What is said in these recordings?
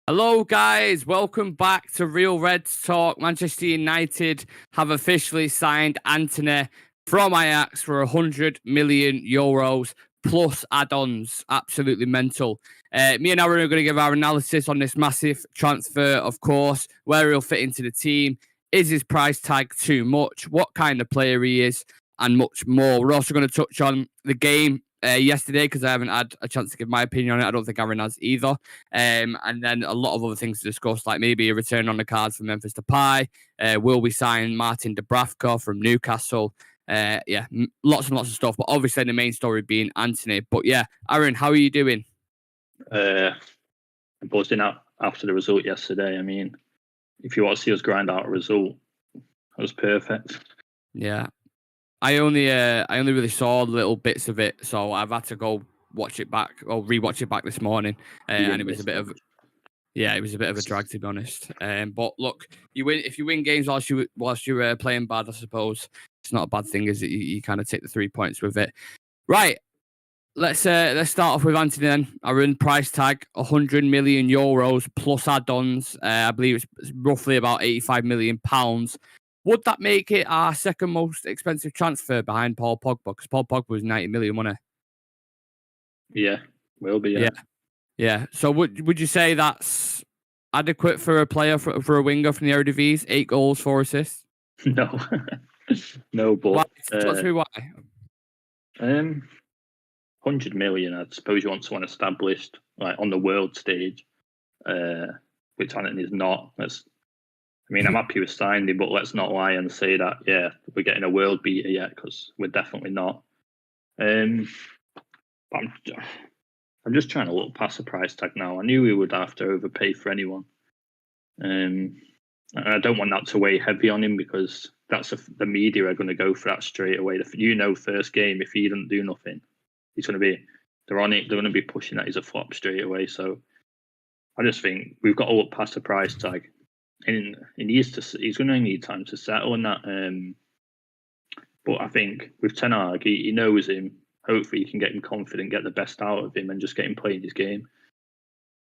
Hello, guys. Welcome back to Real Reds Talk. Manchester United have officially signed Antony from Ajax for €100 million plus add-ons. Absolutely mental. Me and Aaron are going to give our analysis on this massive transfer, of course, where he'll fit into the team. Is his price tag too much? What kind of player he is? And much more. We're also going to touch on the game yesterday because I haven't had a chance to give my opinion on it. I don't think Aaron has either. And then a lot of other things to discuss, like maybe a return on the cards from Memphis Depay. Will we sign Martin Dubravka from Newcastle? Lots and lots of stuff. But obviously the main story being Antony. But yeah, Aaron, how are you doing? I'm buzzing out after the result yesterday. I mean, if you want to see us grind out a result, that was perfect. Yeah. I only really saw little bits of it, so I've had to go watch it back or rewatch it back this morning, and it was a bit of a drag, to be honest. But look, if you win games whilst you're playing bad, I suppose it's not a bad thing, is it? You kind of take the 3 points with it, right? Let's start off with Antony then. Our price tag €100 million plus add-ons. I believe it's roughly about £85 million. Would that make it our second most expensive transfer behind Paul Pogba? Because Paul Pogba was 90 million, wasn't he? Yeah, will be. Yeah. So would you say that's adequate for a player for a winger from the Eredivisie? 8 goals, 4 assists. No, no. But talk to me why. 100 million. I suppose you want someone established, like on the world stage, which Antony is not. I'm happy with signing, but let's not lie and say that, we're getting a world beater yet, because we're definitely not. I'm just trying to look past the price tag now. I knew we would have to overpay for anyone. And I don't want that to weigh heavy on him, because the media are going to go for that straight away. First game, if he doesn't do nothing, they're on it. They're going to be pushing that he's a flop straight away. So I just think we've got to look past the price tag. And he's going to need time to settle on that. But I think with Ten Hag, he knows him. Hopefully, he can get him confident, get the best out of him, and just get him playing his game.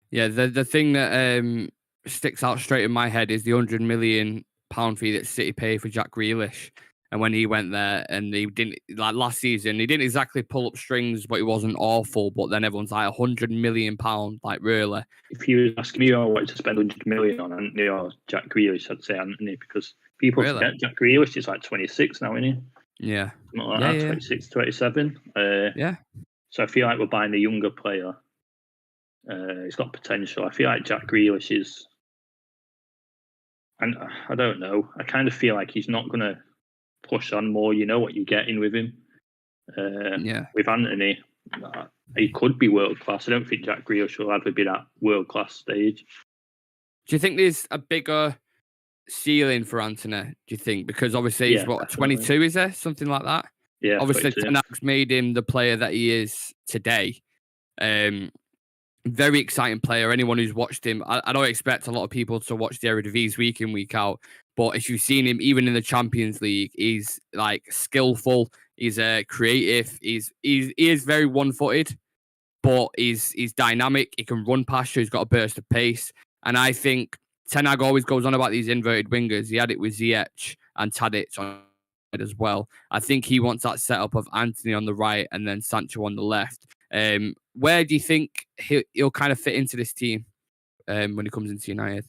Yeah, the thing that sticks out straight in my head is the £100 million fee that City paid for Jack Grealish. And when he went there, and he didn't, like last season, he didn't exactly pull up strings, but he wasn't awful. But then everyone's like £100 million, like really. If you was asking me, I wanted to spend £100 million on Antony or Jack Grealish, I'd say Antony, because people forget Jack Grealish is like 26 now, isn't he? Yeah. Not like that, 26, 27. So I feel like we're buying a younger player. He's got potential. I feel like Jack Grealish is, and I don't know. I kind of feel like he's not going to push on more. You know what you're getting with him. With Antony, he could be world class. I don't think Jack Grealish will ever be that world class stage. Do you think there's a bigger ceiling for Antony? Do you think, because obviously he's 22, is there something like that? Yeah, obviously Ten Hag's made him the player that he is today. Very exciting player. Anyone who's watched him, I don't expect a lot of people to watch the Eredivisie week in, week out. But if you've seen him, even in the Champions League, he's like skillful. He's creative. He is very one-footed, but he's dynamic. He can run past you. He's got a burst of pace. And I think Ten Hag always goes on about these inverted wingers. He had it with Ziyech and Tadic on it as well. I think he wants that setup of Antony on the right and then Sancho on the left. Where do you think he'll kind of fit into this team when he comes into United?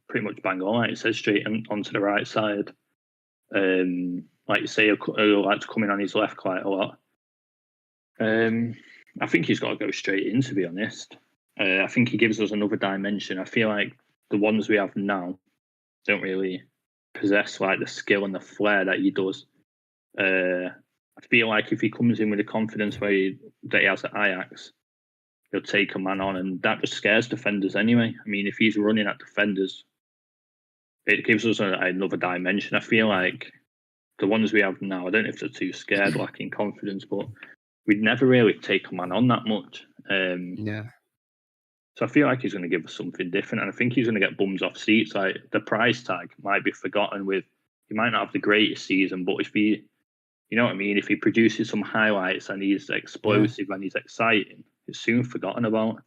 Pretty much bang on, like it says, straight onto the right side. Like you say, he'll like to come in on his left quite a lot. I think he's got to go straight in, to be honest. I think he gives us another dimension. I feel like the ones we have now don't really possess like the skill and the flair that he does. I feel like if he comes in with the confidence that he has at Ajax, he'll take a man on, and that just scares defenders anyway. I mean, if he's running at defenders, it gives us another dimension. I feel like the ones we have now, I don't know if they're too scared, lacking confidence, but we'd never really take a man on that much. So I feel like he's going to give us something different, and I think he's going to get bums off seats. Like the price tag might be forgotten with, he might not have the greatest season, but if he, you know what I mean, if he produces some highlights and he's explosive and he's exciting, it's soon forgotten about.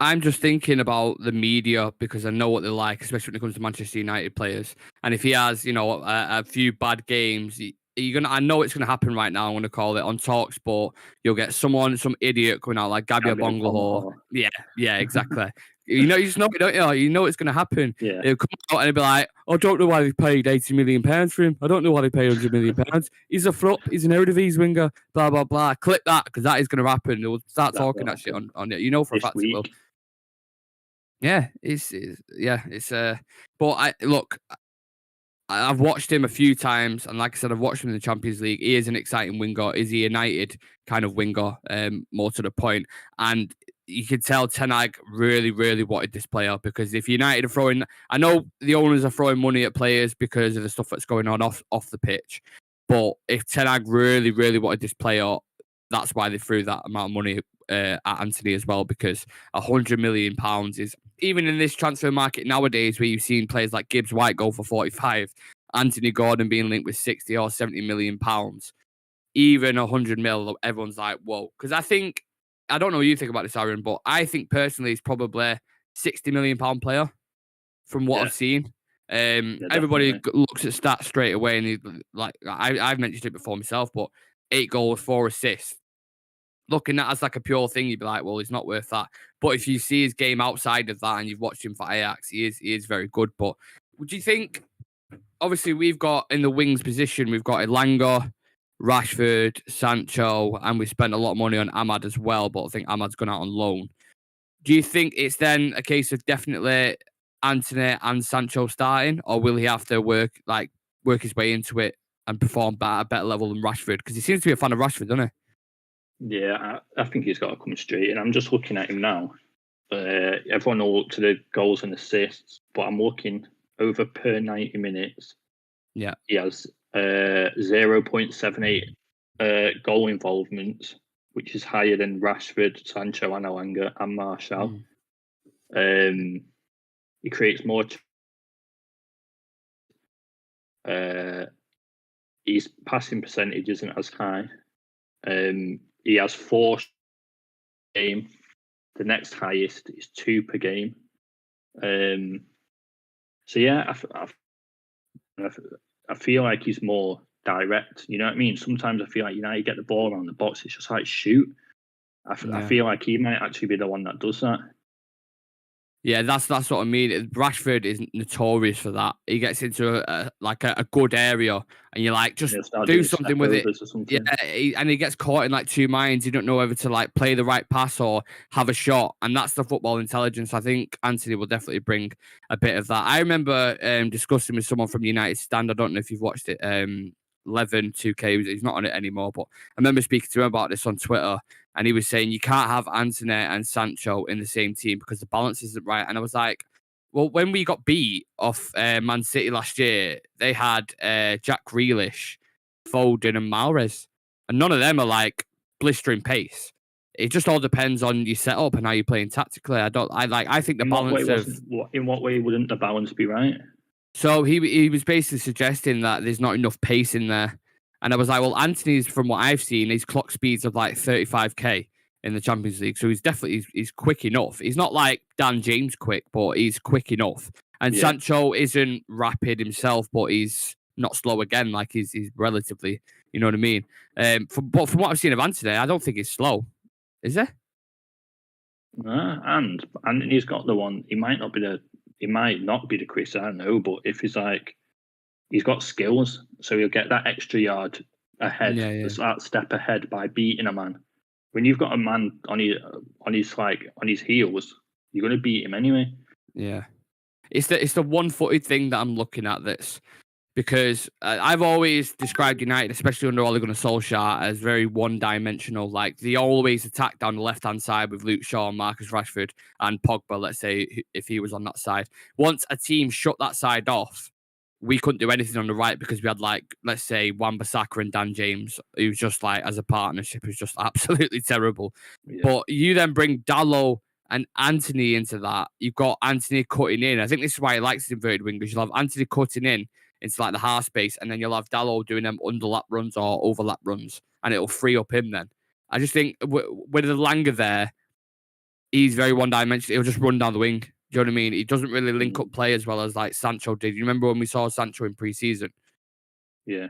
I'm just thinking about the media because I know what they're like, especially when it comes to Manchester United players. And if he has, a few bad games, you're gonna. I know it's gonna happen right now. I'm gonna call it on Talksport. You'll get some idiot coming out like Gabby Gabriel Bongalore. Bonner. Yeah, exactly. You just know it, don't you? You know it's gonna happen. Yeah, He'll come out and he'll be like, "I don't know why they paid £80 million for him. I don't know why they paid £100 million. He's a flop. He's an Eredivisie winger. Blah blah blah." Click that because that is gonna happen. They'll start that talking will that shit happen on it. You know for a this fact it will. week. Yeah, it's but I've watched him a few times, and like I said, I've watched him in the Champions League. He is an exciting winger. Is he a United kind of winger? More to the point, and you could tell Ten Hag really, really wanted this player because if United are throwing, I know the owners are throwing money at players because of the stuff that's going on off the pitch, but if Ten Hag really, really wanted this player, that's why they threw that amount of money at Antony as well because £100 million is even in this transfer market nowadays where you've seen players like Gibbs White go for 45, Anthony Gordon being linked with 60 or £70 million, even 100 mil, everyone's like, whoa. Because I don't know what you think about this, Aaron, but I think personally he's probably £60 million player from what Yeah, I've seen. yeah, Everybody definitely. looks at stats straight away, and I've mentioned it before myself, but 8 goals, 4 assists. Looking at it as like a pure thing, you'd be like, well, he's not worth that. But if you see his game outside of that and you've watched him for Ajax, he is very good. But would you think, obviously, we've got in the wings position, we've got Elanga, Rashford, Sancho, and we spent a lot of money on Ahmad as well, but I think Ahmad's gone out on loan. Do you think it's then a case of definitely Antony and Sancho starting, or will he have to work his way into it and perform at a better level than Rashford? Because he seems to be a fan of Rashford, doesn't he? Yeah, I think he's got to come straight. And I'm just looking at him now. Everyone will look to the goals and assists, but I'm looking over per 90 minutes. Yeah. He has 0.78 goal involvements, which is higher than Rashford, Sancho, and Elanga and Martial. He creates more. His passing percentage isn't as high. He has 4 game. The next highest is 2 per game. So yeah, I feel like he's more direct. You know what I mean? Sometimes I feel like you get the ball around the box, it's just like shoot. I feel like he might actually be the one that does that. Yeah, that's what I mean. Rashford is notorious for that. He gets into a good area, and you're like, just He'll start do doing something step with it. overs or Yeah, something. and he gets caught in like two minds. You don't know whether to like play the right pass or have a shot, and that's the football intelligence. I think Antony will definitely bring a bit of that. I remember discussing with someone from United Stand. I don't know if you've watched it. 11 2K. He's not on it anymore, but I remember speaking to him about this on Twitter, and he was saying you can't have Antony and Sancho in the same team because the balance isn't right. And I was like, well, when we got beat off Man City last year, they had Jack Grealish, Foden, and Mahrez, and none of them are like blistering pace. It just all depends on your setup and how you're playing tactically. I think the balance of In what way wouldn't the balance be right? so he was basically suggesting that there's not enough pace in there. And I was like, well, Anthony's, from what I've seen, his clock speeds of like 35k in the Champions League. So he's quick enough. He's not like Dan James quick, but he's quick enough. And Yeah. Sancho isn't rapid himself, but he's not slow again. Like he's relatively, you know what I mean? But from what I've seen of Anthony, I don't think he's slow. Is there? And he's got the one. He might not be the Chris, I don't know, but if he's got skills, so he'll get that extra yard ahead, Yeah. that step ahead by beating a man. When you've got a man on his heels, you're going to beat him anyway. Yeah. It's the one-footed thing that I'm looking at this. Because I've always described United, especially under Ole Gunnar Solskjaer, as very one-dimensional. Like they always attack down the left-hand side with Luke Shaw, Marcus Rashford, and Pogba. Let's say if he was on that side. Once a team shut that side off, we couldn't do anything on the right because we had let's say Wan-Bissaka and Dan James, who was just as a partnership was just absolutely terrible. Yeah. But you then bring Dalot and Antony into that. You've got Antony cutting in. I think this is why he likes inverted wingers. You'll have Antony cutting in into the half space, and then you'll have Dalot doing them underlap runs or overlap runs, and it'll free up him then. I just think with the Langer there, he's very one-dimensional. He'll just run down the wing. Do you know what I mean? He doesn't really link up play as well as like Sancho did. You remember when we saw Sancho in pre-season? Yeah.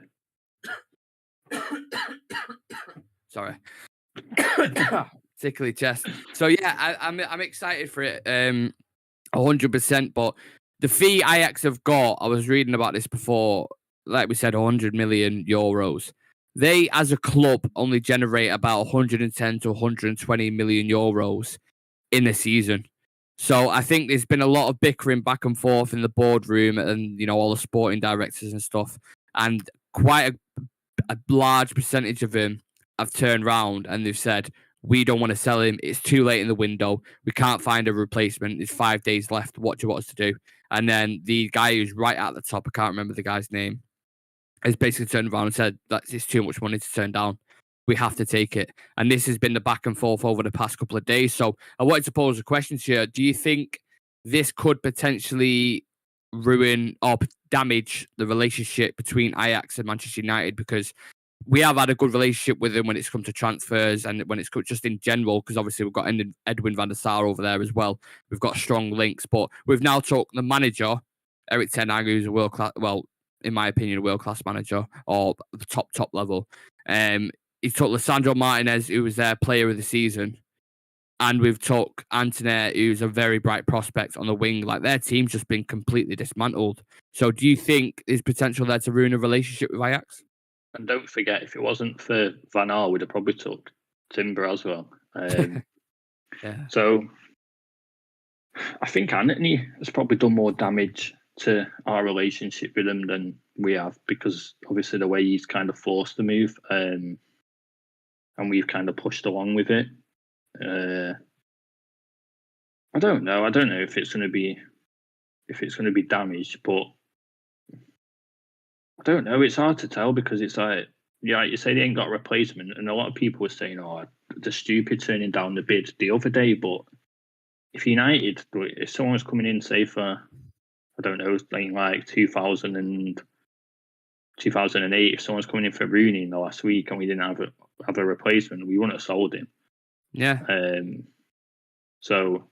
Sorry. Tickly chest. So yeah, I'm excited for it. 100%. But the fee Ajax have got, I was reading about this before. Like we said, 100 million euros. They, as a club, only generate about 110 to 120 million euros in a season. So I think there's been a lot of bickering back and forth in the boardroom and, you know, all the sporting directors and stuff. And quite a large percentage of them have turned around and they've said, we don't want to sell him. It's too late in the window. We can't find a replacement. There's 5 days left. What do you want us to do? And then the guy who's right at the top, I can't remember the guy's name, has basically turned around and said that it's too much money to turn down. We have to take it. And this has been the back and forth over the past couple of days. So I wanted to pose a question to you. Do you think this could potentially ruin or damage the relationship between Ajax and Manchester United? Because we have had a good relationship with them when it's come to transfers and when it's come just in general, because obviously we've got Edwin van der Sar over there as well. We've got strong links, but we've now took the manager, Erik ten Hag, who's a world-class, well, in my opinion, a world-class manager or the top level. He took Lisandro Martinez, who was their player of the season, and we've took Antony, who's a very bright prospect on the wing. Like, their team's just been completely dismantled. So do you think there's potential there to ruin a relationship with Ajax? And don't forget, if it wasn't for Van Gaal, we'd have probably took Timber as well. Yeah. So I think Antony has probably done more damage to our relationship with him than we have, because obviously the way he's kind of forced the move, and we've kind of pushed along with it. I don't know. I don't know if it's going to be damaged, but I don't know. It's hard to tell because it's like, yeah, you say they ain't got a replacement, and a lot of people were saying, "Oh, they're stupid turning down the bid the other day." But if United, if someone was coming in, say for, I don't know, like 2008, if someone's coming in for Rooney in the last week and we didn't have a replacement, we wouldn't have sold him. Yeah. So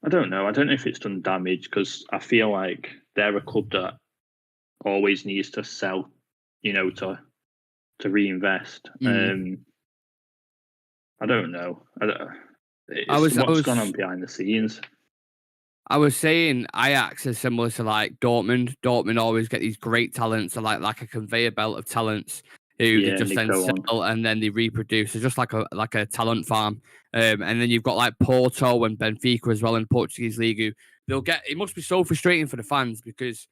I don't know. I don't know if it's done damage, because I feel like they're a club that always needs to sell, you know, to reinvest. I don't know. What's gone on behind the scenes. I was saying Ajax is similar to like Dortmund. Dortmund always get these great talents, like a conveyor belt of talents who they just then sell and then they reproduce. It's just like a talent farm. And then you've got like Porto and Benfica as well in the Portuguese league. Who they'll get. It must be so frustrating for the fans because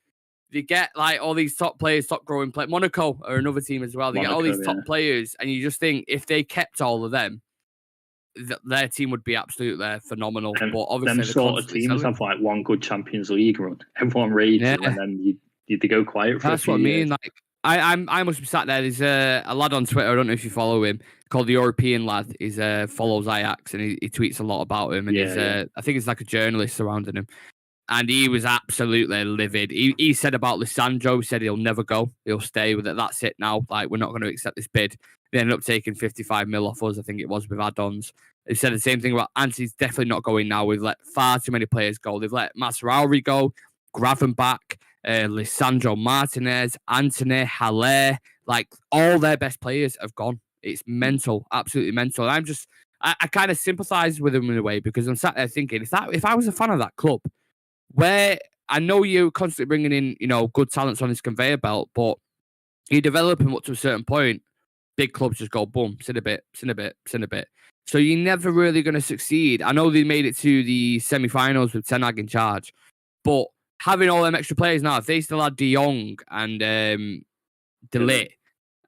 they get like all these top players, top growing players. Monaco are another team as well. They get all these top players, and you just think if they kept all of them, their team would be absolutely phenomenal. But obviously, them sort of teams have like one good Champions League run. Everyone raves them, and then you go quiet for That's a few what I mean. years. Like I must be sat there. There's a lad on Twitter. I don't know if you follow him, called the European Lad. He follows Ajax and he tweets a lot about him. And I think he's like a journalist surrounding him. And he was absolutely livid. He said about Lisandro, he said he'll never go. He'll stay with it. That's it now. Like, we're not going to accept this bid. They ended up taking 55 mil off us, I think it was, with add-ons. They said the same thing about Antony's definitely not going now. We've let far too many players go. They've let Masraoui go, Gravenbach, Lisandro Martinez, Antony, Haller. Like, all their best players have gone. It's mental, absolutely mental. And I kind of sympathise with them in a way, because I'm sat there thinking, if I was a fan of that club, where I know you're constantly bringing in, you know, good talents on this conveyor belt, but you develop them up to a certain point, big clubs just go boom, sin a bit. So you're never really going to succeed. I know they made it to the semi-finals with Ten Hag in charge, but having all them extra players now, if they still had De Jong and De Ligt,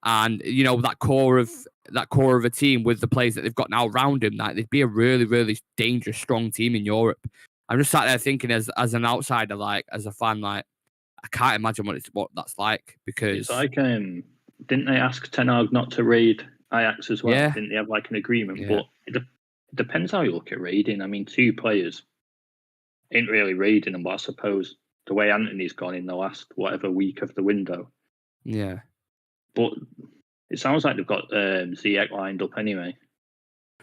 and you know that core of a team with the players that they've got now around him, like, they'd be a really, really dangerous, strong team in Europe. I'm just sat there thinking, as an outsider, like as a fan, like I can't imagine what that's like, because it's like, didn't they ask Ten Hag not to raid Ajax as well? Didn't they have like an agreement? But it depends how you look at raiding. I mean, 2 players ain't really raiding them, but I suppose the way Antony's gone in the last whatever week of the window. Yeah. But it sounds like they've got Ziyech lined up anyway.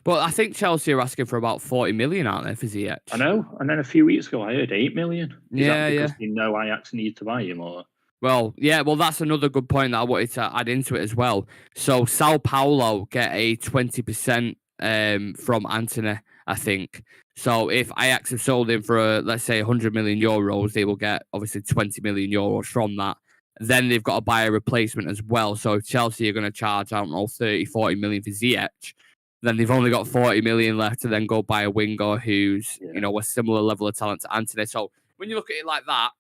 But I think Chelsea are asking for about 40 million, aren't they, for Ziyech? I know. And then a few weeks ago, I heard 8 million. Is Yeah, that because yeah. they know Ajax need to buy him, or? Well, yeah, well, that's another good point that I wanted to add into it as well. So Sao Paulo get a 20% from Antony, I think. So if Ajax have sold him for, let's say, 100 million euros, they will get obviously 20 million euros from that. Then they've got to buy a replacement as well. So if Chelsea are going to charge, I don't know, 30, 40 million for Ziyech, then they've only got 40 million left to then go buy a winger who's, a similar level of talent to Antony. So when you look at it like that,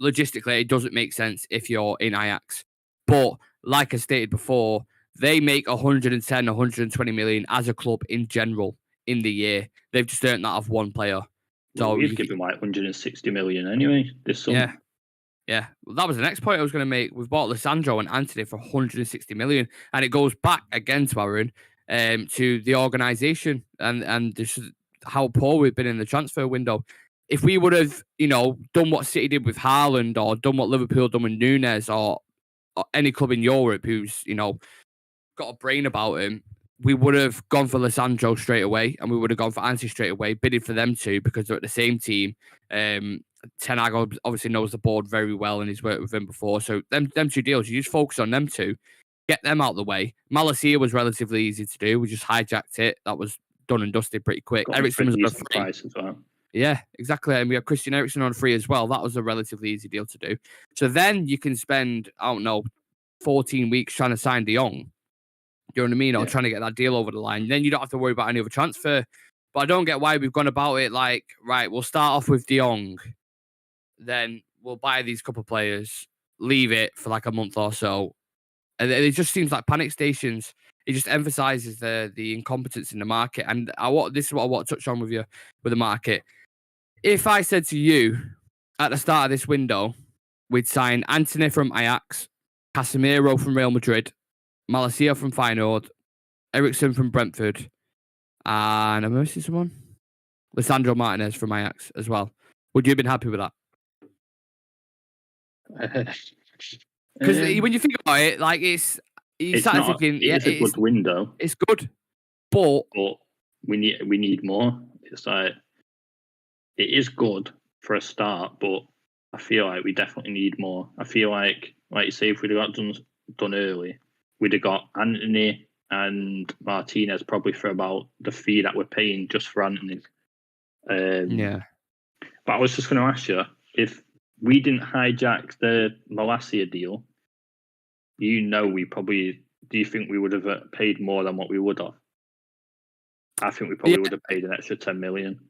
logistically, it doesn't make sense if you're in Ajax. But like I stated before, they make 110, 120 million as a club in general in the year. They've just earned that of one player. So we've given like 160 million anyway this summer. Yeah. Well, that was the next point I was going to make. We've bought Lissandro and Antony for 160 million, and it goes back again to Aaron, to the organisation and this, how poor we've been in the transfer window. If we would have, done what City did with Haaland or done what Liverpool done with Nunes or any club in Europe who's, got a brain about him, we would have gone for Lissandro straight away and we would have gone for Antony straight away, bidding for them two because they're at the same team. Ten Hag obviously knows the board very well and he's worked with them before. So them two deals, you just focus on them two, get them out of the way. Malacia was relatively easy to do. We just hijacked it. That was done and dusted pretty quick. Eriksen was on a free price as well. Yeah, exactly. And we have Christian Eriksen on free as well. That was a relatively easy deal to do. So then you can spend, I don't know, 14 weeks trying to sign De Jong. You know what I mean? Or trying to get that deal over the line. Then you don't have to worry about any other transfer. But I don't get why we've gone about it like, right, we'll start off with De Jong. Then we'll buy these couple of players, leave it for like a month or so. And it just seems like panic stations. It just emphasizes the incompetence in the market. And this is what I want to touch on with you with the market. If I said to you at the start of this window, we'd sign Antony from Ajax, Casemiro from Real Madrid, Malacia from Feyenoord, Eriksen from Brentford, and am I missing someone? Lisandro Martinez from Ajax as well. Would you have been happy with that? Because when you think about it, like you start thinking, it's a good window. It's good, but we need more. It's like it is good for a start, but I feel like we definitely need more. I feel like you say, if we'd have got done early, we'd have got Antony and Martinez probably for about the fee that we're paying just for Antony. But I was just going to ask you, if we didn't hijack the Malacia deal, we probably, do you think we would have paid more than what we would have? I think we probably would have paid an extra 10 million.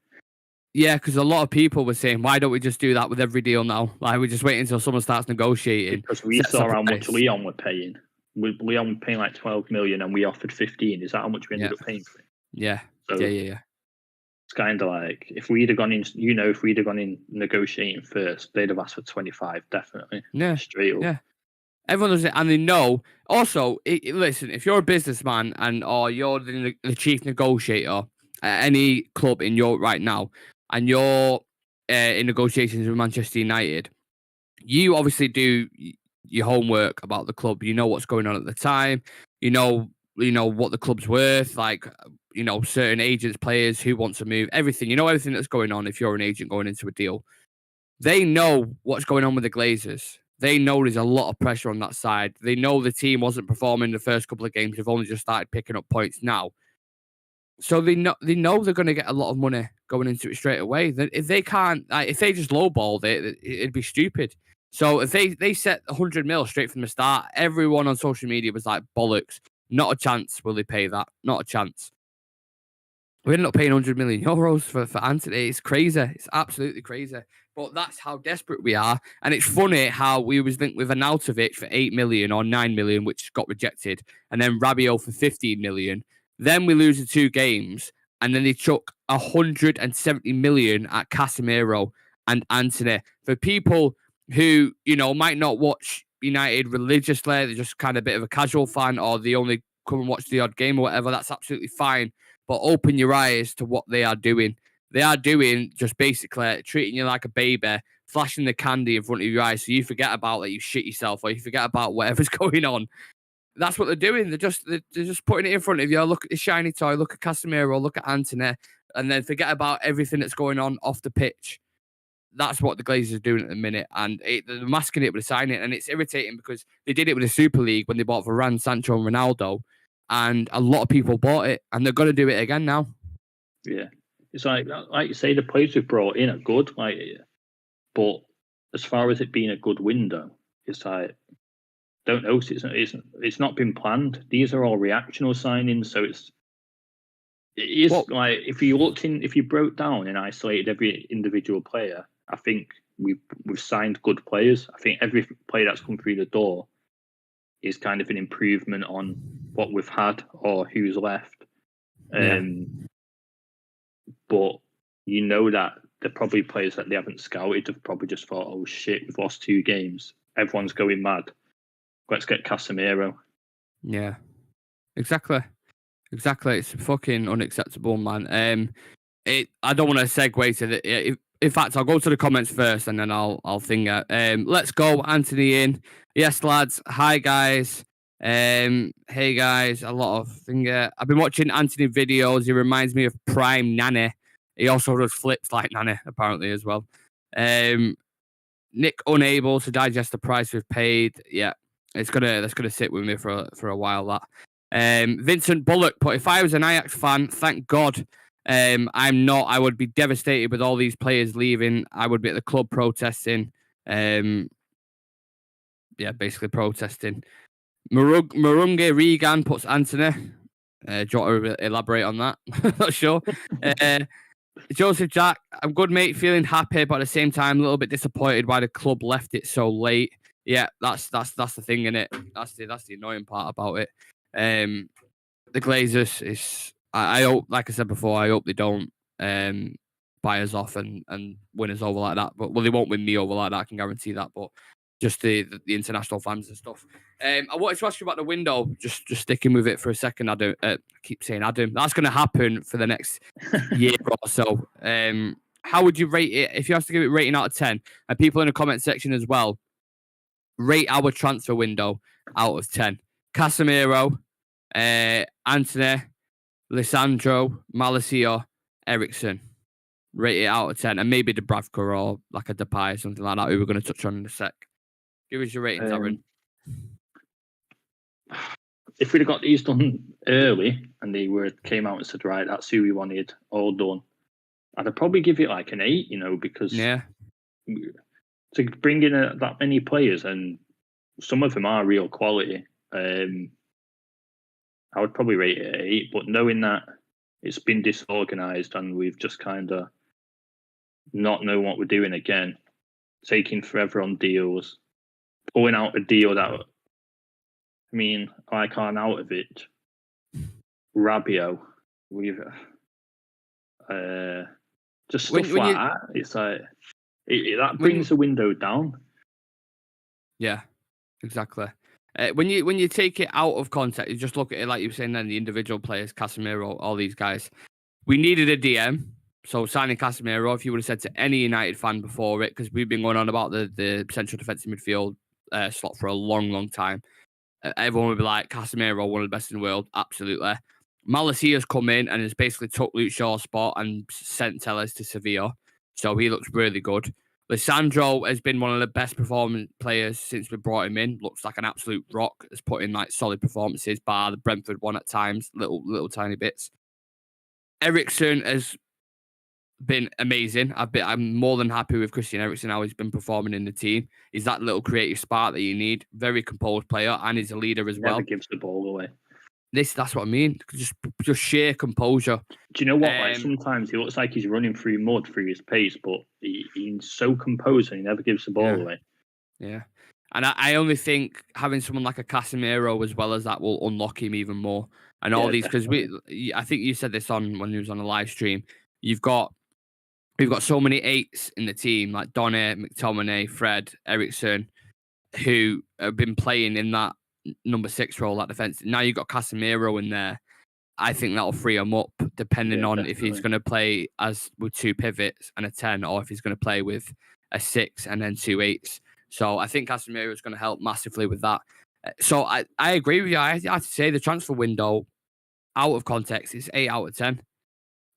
Yeah, because a lot of people were saying, why don't we just do that with every deal now? Like, we just wait until someone starts negotiating. Because we saw how much Leon were paying. Leon were paying like 12 million and we offered 15. Is that how much we ended up paying for it? Yeah. So, yeah. It's kind of like, if we'd have gone in, negotiating first, they'd have asked for 25, definitely. Yeah. Straight up. Yeah. Everyone does it, and they know. Also, listen, if you're a businessman or you're the chief negotiator at any club in Europe right now, and you're in negotiations with Manchester United, you obviously do your homework about the club. You know what's going on at the time. You know what the club's worth. Like, certain agents, players who want to move, everything. You know everything that's going on if you're an agent going into a deal. They know what's going on with the Glazers. They know there's a lot of pressure on that side. They know the team wasn't performing the first couple of games. They've only just started picking up points now. So they know they're going to get a lot of money going into it straight away. If they can't, if they just lowballed it, it'd be stupid. So if they set 100 mil straight from the start, everyone on social media was like, bollocks. Not a chance will they pay that. Not a chance. We ended up paying 100 million euros for Antony. It's crazy. It's absolutely crazy. But that's how desperate we are. And it's funny how we was linked with Arnautovic for 8 million or 9 million, which got rejected. And then Rabiot for 15 million. Then we lose the 2 games. And then they chuck 170 million at Casemiro and Antony. For people who, might not watch United religiously, they're just kind of a bit of a casual fan, or they only come and watch the odd game or whatever, that's absolutely fine. But open your eyes to what they are doing. They are doing just basically treating you like a baby, flashing the candy in front of your eyes so you forget about that you shit yourself or you forget about whatever's going on. That's what they're doing. They're just putting it in front of you. Look at the shiny toy. Look at Casemiro. Look at Antony, and then forget about everything that's going on off the pitch. That's what the Glazers are doing at the minute, and they're masking it with a signing, and it's irritating because they did it with the Super League when they bought Varane, Sancho, and Ronaldo, and a lot of people bought it, and they're going to do it again now. Yeah, it's like you say, the players we've brought in are good, but as far as it being a good window, it's like, don't know, it's not been planned. These are all reactional signings, so if you broke down and isolated every individual player, I think we've signed good players. I think every player that's come through the door is kind of an improvement on what we've had or who's left. But you know that they're probably players that they haven't scouted have probably just thought, oh shit, we've lost 2 games. Everyone's going mad. Let's get Casemiro. Yeah, exactly. It's fucking unacceptable, man. I don't want to segue to the. In fact, I'll go to the comments first, and then I'll finger. Let's go, Antony in. Yes, lads. Hi, guys. Hey, guys. A lot of finger. I've been watching Antony videos. He reminds me of Prime Nani. He also does flips like Nani, apparently, as well. Nick unable to digest the price we've paid. Yeah, that's gonna sit with me for a while. That. Vincent Bullock put, if I was an Ajax fan, thank God I'm not. I would be devastated with all these players leaving. I would be at the club protesting. Basically protesting. Marunge Regan puts Antony. Do you want to elaborate on that? Not sure. Joseph Jack, I'm good, mate. Feeling happy, but at the same time, a little bit disappointed why the club left it so late. Yeah, that's the thing, innit? That's the annoying part about it. The Glazers is. I hope, like I said before, I hope they don't buy us off and win us over like that. But they won't win me over like that. I can guarantee that. But just the international fans and stuff. I wanted to ask you about the window. Just sticking with it for a second. I keep saying Adam. That's going to happen for the next year or so. How would you rate it if you have to give it a rating out of 10? And people in the comment section as well, rate our transfer window out of 10. Casemiro, Antony, Lisandro, Malacia, Ericsson. Rate it out of 10. And maybe Dubravka or like a Depay or something like that, who we're going to touch on in a sec. Give us your ratings, Aaron. If we'd have got these done early and they came out and said, right, that's who we wanted, all done, I'd probably give it like an 8, because to bring in that many players, and some of them are real quality, I would probably rate it an 8, but knowing that it's been disorganised and we've just kind of not known what we're doing again, taking forever on deals, pulling out a deal that, I can't out of it. Rabiot, we've just stuff like that. It's like that brings the window down. Yeah, exactly. When you take it out of context, you just look at it like you were saying then, the individual players, Casemiro, all these guys. We needed a DM, so signing Casemiro, if you would have said to any United fan before it, because we've been going on about the central defensive midfield slot for a long, long time. Everyone would be like, Casemiro, one of the best in the world. Absolutely. Malacia's come in and has basically took Luke Shaw's spot and sent Telles to Sevilla. So he looks really good. Lisandro has been one of the best performing players since we brought him in. Looks like an absolute rock. Has put in like solid performances, bar the Brentford one at times, little tiny bits. Ericsson has been amazing. I'm more than happy with Christian Eriksen, how he's been performing in the team. He's that little creative spark that you need. Very composed player, and he's a leader as well. Never gives the ball away. That's what I mean. Just sheer composure. Do you know what? Sometimes he looks like he's running through mud through his pace, but he's so composed and he never gives the ball away. Yeah. And I only think having someone like a Casemiro as well as that will unlock him even more. And all these, because I think you said this when he was on a live stream. We've got so many 8s in the team, like Donny, McTominay, Fred, Ericsson, who have been playing in that number 6 role, that defense. Now you've got Casemiro in there. I think that'll free him up, depending on if he's going to play as with 2 pivots and a 10, or if he's going to play with a 6 and then 2 8s. So I think Casemiro is going to help massively with that. So I agree with you. I have to say the transfer window, out of context, is 8 out of 10.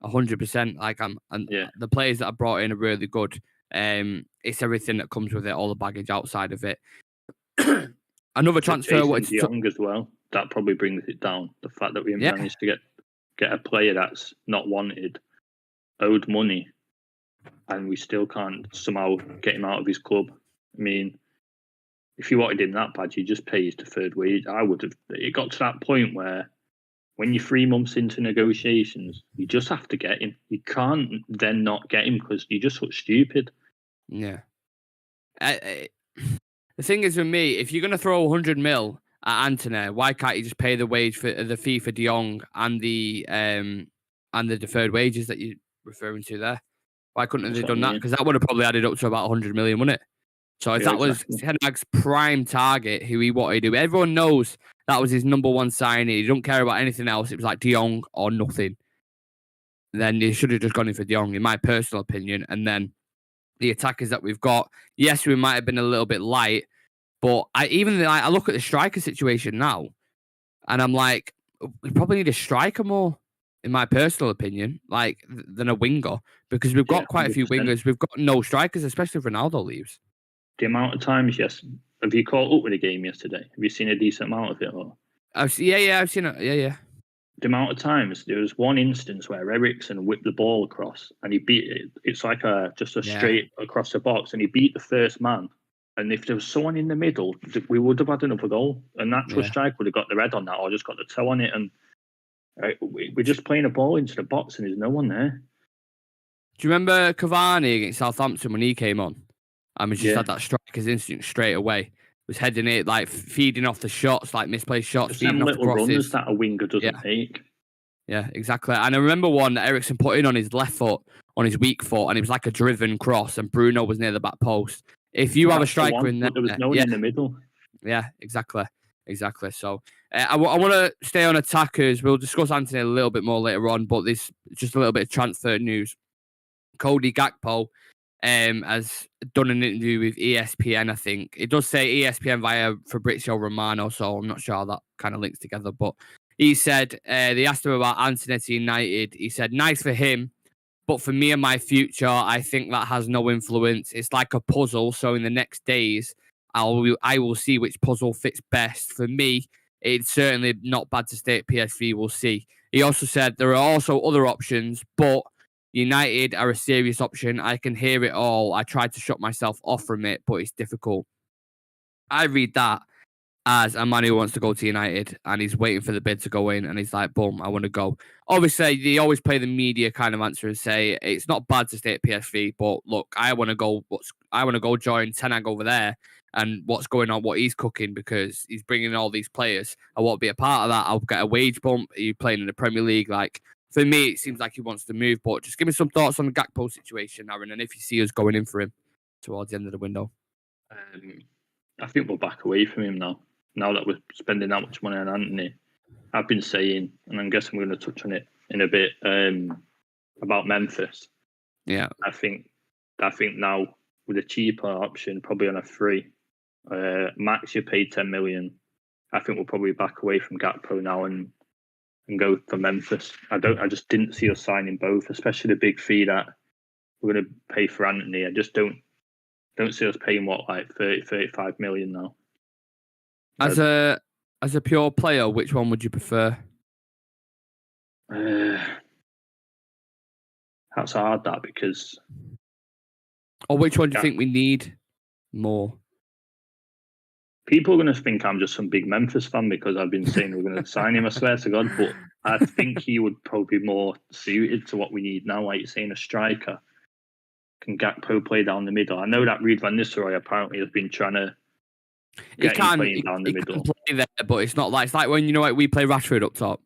100%. Like and Yeah, the players that I brought in are really good. It's everything that comes with it, all the baggage outside of it. Another they're transfer I chasing wanted De to, Jong as well. That probably brings it down. The fact that we yeah, managed to get a player that's not wanted, owed money, and we still can't somehow get him out of his club. I mean, if you wanted him that bad, you just pay his deferred wage. I would have. It got to that point where when you're 3 months into negotiations, you just have to get him. You can't then not get him because you just look stupid. yeah. The thing is with me, if you're going to throw 100 mil at Antony, why can't you just pay the wage for the fee for De Jong and the deferred wages that you're referring to there? Why couldn't That's they what I done that? mean. Because that would have probably added up to about 100 million, wouldn't it? So if Yeah, that was exactly. Ten Hag's prime target, who he wanted to, everyone knows that was his number one signing. He don't care about anything else. It was like De Jong or nothing. Then he should have just gone in for De Jong, in my personal opinion. And then the attackers that we've got, yes, we might have been a little bit light, but I look at the striker situation now, and I'm like, we probably need a striker more, in my personal opinion, than a winger, because we've Yeah, got quite a few 100%. wingers. We've got no strikers, especially if Ronaldo leaves. The amount of times, yes. Have you caught up with the game yesterday? Have you seen a decent amount of it? Or I've seen it. Yeah. the amount of times there was one instance where Ericsson whipped the ball across and he beat it. It's like just a Yeah. straight across the box, and he beat the first man. And if there was someone in the middle, we would have had another goal. A natural Yeah. strike would have got the red on that, or just got the toe on it. And we're just playing a ball into the box, and there's no one there. Do you remember Cavani against Southampton when he came on? And we just Yeah, had that striker's instinct straight away. Was heading it, like feeding off the shots, like misplaced shots, just feeding them off the little runners crosses. that a winger doesn't Yeah. make. Yeah, exactly. And I remember one that Ericsson put in on his left foot, on his weak foot, and it was like a driven cross, and Bruno was near the back post. If you have a That's the striker one, in there, but there was no one in the middle. yeah, exactly. So I want to stay on attackers. We'll discuss Antony a little bit more later on, but this just a little bit of transfer news. Cody Gakpo has done an interview with ESPN, I think. It does say ESPN via Fabrizio Romano, so I'm not sure how that kind of links together. But he said, they asked him about Antony to United. He said, nice for him, but for me and my future, I think that has no influence. It's like a puzzle, so in the next days, I will see which puzzle fits best. For me, it's certainly not bad to stay at PSV. We'll see. He also said there are also other options, but United are a serious option. I can hear it all. I tried to shut myself off from it, but it's difficult. I read that as a man who wants to go to United and he's waiting for the bid to go in and he's like, boom, I want to go. Obviously, they always play the media kind of answer and say it's not bad to stay at PSV, but look, I want to go join Ten Hag over there and what's going on, what he's cooking, because he's bringing all these players. I want to be a part of that. I'll get a wage bump. Are you playing in the Premier League? Like, for me, it seems like he wants to move, but just give me some thoughts on the Gakpo situation, Aaron, and if you see us going in for him towards the end of the window. I think we'll back away from him now. Now that we're spending that much money on Antony, I've been saying, and I'm guessing we're going to touch on it in a bit, about Memphis. Yeah, I think now with a cheaper option, probably on a free, max you paid 10 million. I think we'll probably back away from Gakpo now and go for Memphis. I just didn't see us signing both, especially the big fee that we're going to pay for Antony. I just don't see us paying like 30, 35 million now. As a pure player, which one would you prefer? That's hard, that, because... Or which one do you think we need more? People are going to think I'm just some big Memphis fan because I've been saying we're going to sign him, I swear to God, but I think he would probably be more suited to what we need now, like you're saying, a striker. Can Gakpo play down the middle? I know that Ruud van Nistelrooy apparently has been trying to get him playing down the middle. He can play there, but it's like when like we play Rashford up top.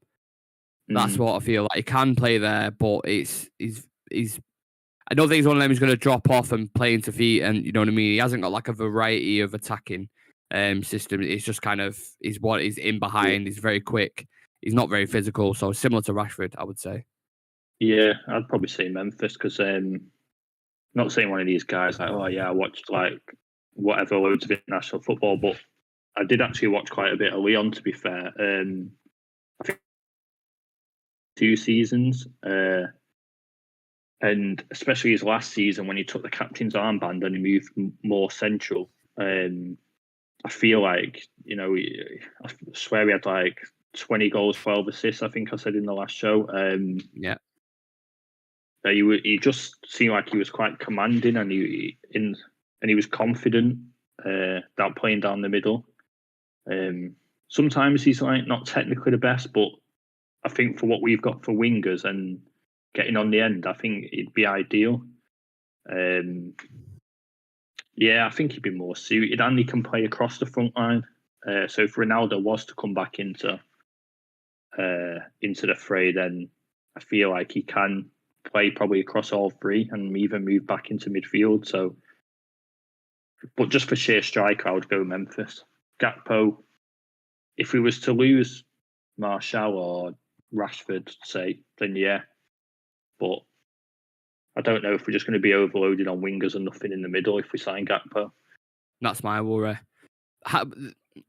That's what I feel like. He can play there, but he's. I don't think he's one of them who's going to drop off and play into feet, and you know what I mean. He hasn't got like a variety of attacking system. It's just kind of what he's in behind. He's very quick. He's not very physical, so similar to Rashford, I would say. Yeah, I'd probably say Memphis because not saying one of these guys like, oh yeah, I watched like whatever loads of international football, but I did actually watch quite a bit of Leon, to be fair. I think 2 seasons, and especially his last season when he took the captain's armband and he moved more central. I feel like, I swear he had like 20 goals, 12 assists, I think I said in the last show. Yeah. He just seemed like he was quite commanding, and he was confident, that playing down the middle. Sometimes he's like not technically the best, but I think for what we've got for wingers and getting on the end, I think it'd be ideal. Yeah, I think he'd be more suited, and he can play across the front line. So if Ronaldo was to come back into the fray, then I feel like he can play probably across all 3 and even move back into midfield. So, but just for sheer striker, I would go Memphis. Gakpo, if we was to lose Martial or Rashford, say, then yeah. But I don't know if we're just going to be overloaded on wingers and nothing in the middle if we sign Gakpo. That's my worry.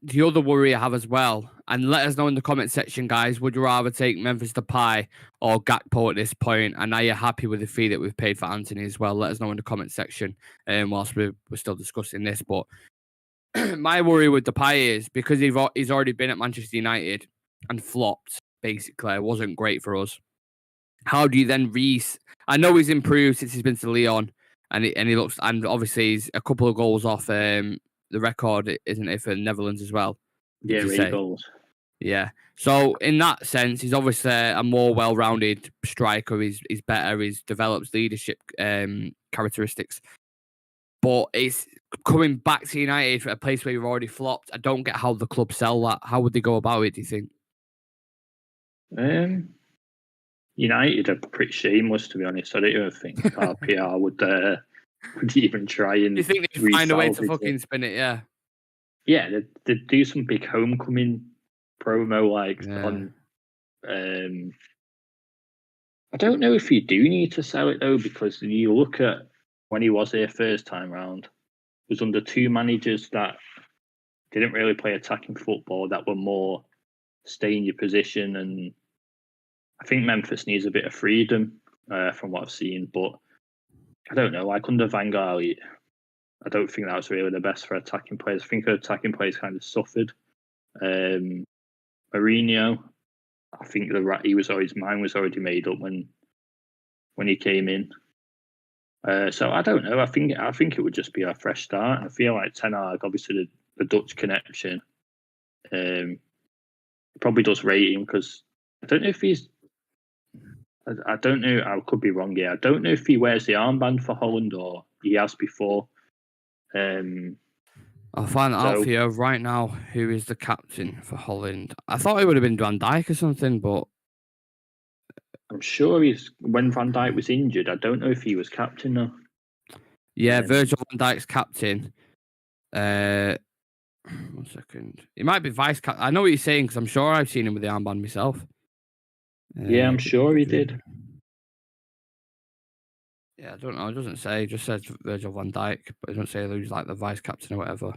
The other worry I have as well, and let us know in the comment section, guys, would you rather take Memphis Depay or Gakpo at this point? And are you happy with the fee that we've paid for Antony as well? Let us know in the comment section whilst we're still discussing this. But my worry with Depay is because he's already been at Manchester United and flopped, basically. It wasn't great for us. How do you then I know he's improved since he's been to Lyon, and he looks, and obviously he's a couple of goals off the record, isn't it, for the Netherlands as well? Yeah, 8 goals. Yeah. So in that sense, he's obviously a more well-rounded striker. He's better. He's develops leadership characteristics. But it's coming back to United for a place where you've already flopped. I don't get how the club sell that. How would they go about it, do you think? United are pretty shameless, to be honest. I don't even think RPR would even try and. You think they'd find a way to fucking spin it? Yeah. Yeah, they'd do some big homecoming promo on. I don't know if you do need to sell it though, because you look at when he was here first time round, it was under 2 managers that didn't really play attacking football, that were more stay in your position, and I think Memphis needs a bit of freedom from what I've seen, but I don't know. Like under Van Gaal, I don't think that was really the best for attacking players. I think the attacking players kind of suffered. Mourinho, I think his mind was already made up when he came in. So I don't know. I think it would just be a fresh start. I feel like Ten Hag, obviously the Dutch connection, probably does rate him, because I don't know if he's. I don't know. I could be wrong here. I don't know if he wears the armband for Holland or he has before. I'll find out for you right now. Who is the captain for Holland? I thought it would have been Van Dijk or something, but I'm sure when Van Dijk was injured. I don't know if he was captain though. Yeah, Virgil van Dijk's captain. 1 second. He might be vice captain. I know what you're saying because I'm sure I've seen him with the armband myself. Yeah, I'm sure he did. Yeah, I don't know. It doesn't say. It just says Virgil van Dijk, but it doesn't say who's like the vice captain or whatever.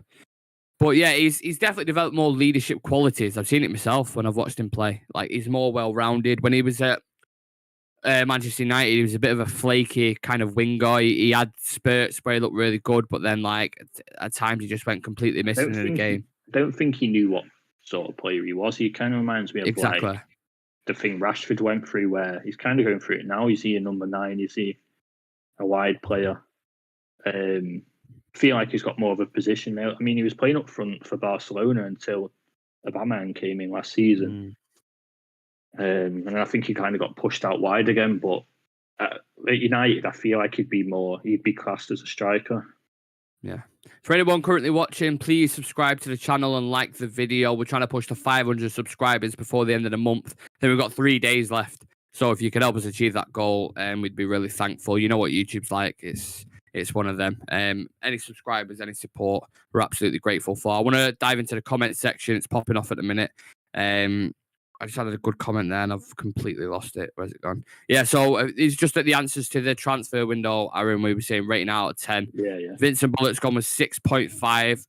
But yeah, he's definitely developed more leadership qualities. I've seen it myself when I've watched him play. Like, he's more well-rounded. When he was at Manchester United, he was a bit of a flaky kind of winger. He had spurts where he looked really good, but then like at times he just went completely missing in the game. I don't think he knew what sort of player he was. He kind of reminds me of like the thing Rashford went through, where he's kind of going through it now. Is he a number 9? Is he a wide player? I feel like he's got more of a position now. I mean, he was playing up front for Barcelona until Aubameyang came in last season. And I think he kind of got pushed out wide again. But at United, I feel like he'd be classed as a striker. Yeah. For anyone currently watching, please subscribe to the channel and like the video. We're trying to push to 500 subscribers before the end of the month. Then we've got 3 days left. So if you could help us achieve that goal, we'd be really thankful. You know what YouTube's like. It's one of them. Any subscribers, any support, we're absolutely grateful for. I want to dive into the comment section. It's popping off at the minute. I just had a good comment there and I've completely lost it. Where's it gone? Yeah, so it's just at the answers to the transfer window, Aaron, we were saying rating out of 10. Yeah. Vincent Bullock's gone with 6.5.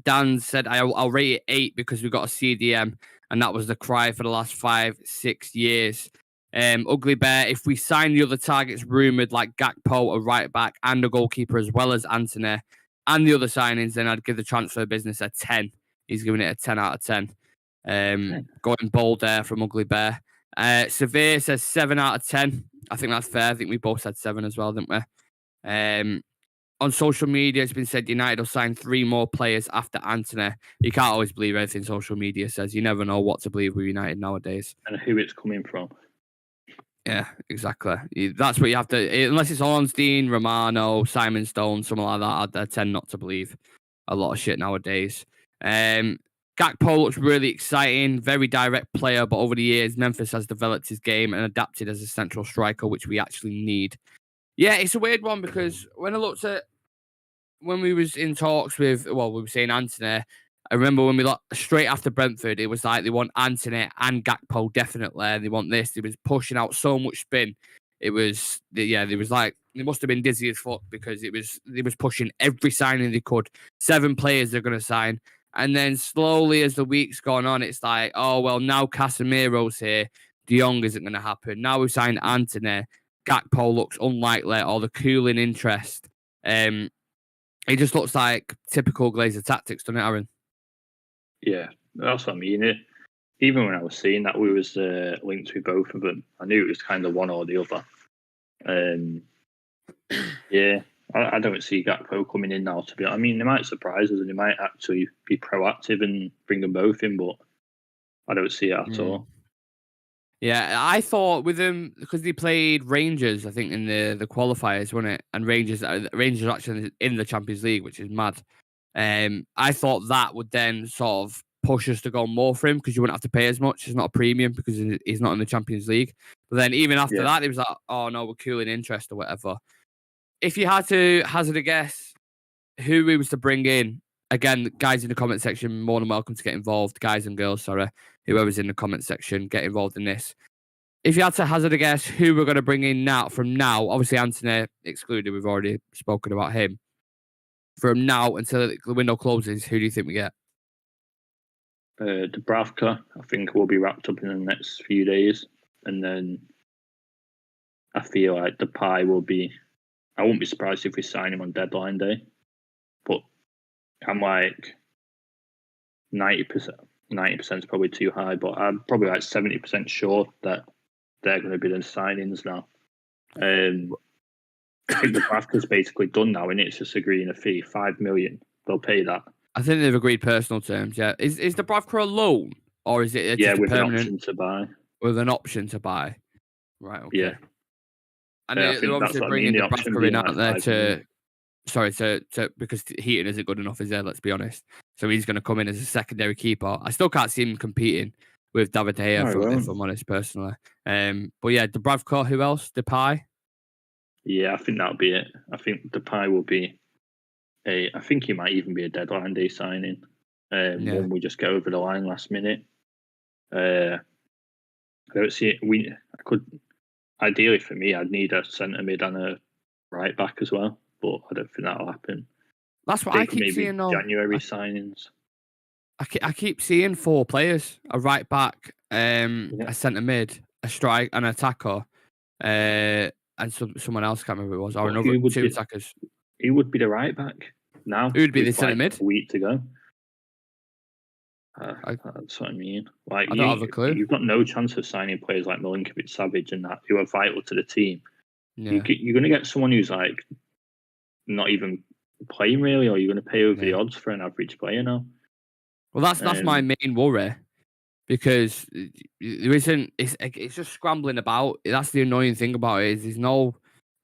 Dan said I'll rate it 8 because we got a CDM, and that was the cry for the last 5-6 years. Ugly Bear, if we sign the other targets rumoured like Gakpo, a right back, and a goalkeeper as well as Antony, and the other signings, then I'd give the transfer business a 10. He's giving it a 10 out of 10. Going bold there from Ugly Bear. Severe says 7 out of 10. I think that's fair. I think we both said 7 as well, didn't we? On social media, it's been said United will sign 3 more players after Antony. You can't always believe everything social media says. You never know what to believe with United nowadays. And who it's coming from. Yeah, exactly. That's what you have to... Unless it's Ornstein, Romano, Simon Stone, something like that, I tend not to believe a lot of shit nowadays. Gakpo looks really exciting, very direct player, but over the years, Memphis has developed his game and adapted as a central striker, which we actually need. Yeah, it's a weird one because when I looked at... When we was in talks with... Well, we were saying Antony... I remember when we straight after Brentford, it was like they want Antony and Gakpo definitely. And they want this. They was pushing out so much spin. It was they was like they must have been dizzy as fuck because they was pushing every signing they could. 7 players they're going to sign, and then slowly as the weeks gone on, it's like, oh well, now Casemiro's here. De Jong isn't going to happen. Now we've signed Antony. Gakpo looks unlikely, or the cooling interest. It just looks like typical Glazer tactics, doesn't it, Aaron? Yeah, that's what I mean. Even when I was seeing that we was linked with both of them, I knew it was kind of one or the other. Yeah, I don't see Gakpo coming in now. I mean, they might surprise us and they might actually be proactive and bring them both in, but I don't see it at all. Yeah, I thought with them because they played Rangers, I think in the qualifiers, wasn't it? And Rangers are actually in the Champions League, which is mad. I thought that would then sort of push us to go more for him because you wouldn't have to pay as much. It's not a premium because he's not in the Champions League. But then even after that, it was like, oh no, we're cooling interest or whatever. If you had to hazard a guess who we was to bring in, again, guys in the comment section, more than welcome to get involved. Guys and girls, sorry. Whoever's in the comment section, get involved in this. If you had to hazard a guess who we're going to bring in now, obviously Antony excluded, we've already spoken about him. From now until the window closes, who do you think we get? Dubravka, I think, will be wrapped up in the next few days. And then I feel like Depay will be... I wouldn't be surprised if we sign him on deadline day. But I'm like 90%. 90% is probably too high, but I'm probably like 70% sure that they're going to be the signings now. I think the Dubravka's basically done now, and it's just agreeing a fee, 5 million. They'll pay that. I think they've agreed personal terms. Yeah, is the Dubravka a loan or is it with an option to buy? With an option to buy, right? Okay. Yeah, and they're obviously bringing the Dubravka in out there to because Heaton isn't good enough, is there? Let's be honest. So he's going to come in as a secondary keeper. I still can't see him competing with David De Gea, if I'm honest, personally. But yeah, Dubravka. Who else? Depay. Yeah, I think that'll be it. I think Depay will be I think he might even be a deadline day signing. When we just get over the line last minute. I don't see it. Ideally for me, I'd need a centre mid and a right back as well, but I don't think that'll happen. That's what I keep seeing. January signings. I keep seeing 4 players: a right back, a centre mid, a strike, an attacker, and someone else. Can't remember who it was. Or another 2 attackers. Who would be the right back now? Who would be the centre mid? A week to go. That's what I mean. Like, I don't have a clue. You've got no chance of signing players like Milinkovic, Savic, and that who are vital to the team. Yeah. You're going to get someone who's like not even playing really, or you're going to pay over the odds for an average player now. Well, that's my main worry because there isn't. It's just scrambling about. That's the annoying thing about it. There's no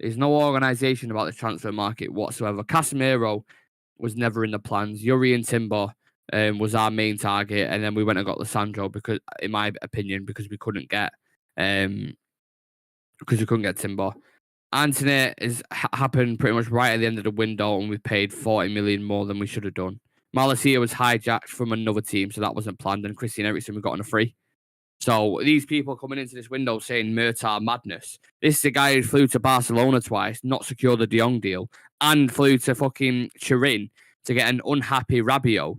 organisation about the transfer market whatsoever. Casemiro was never in the plans. Yuri and Timber was our main target, and then we went and got Lissandro because, in my opinion, because we couldn't get Timber. Antony has happened pretty much right at the end of the window, and we paid 40 million more than we should have done. Malacia was hijacked from another team, so that wasn't planned, and Christian Eriksen we got on a free. So these people coming into this window saying Murtaugh madness. This is a guy who flew to Barcelona twice, not secured the De Jong deal, and flew to fucking Turin to get an unhappy Rabiot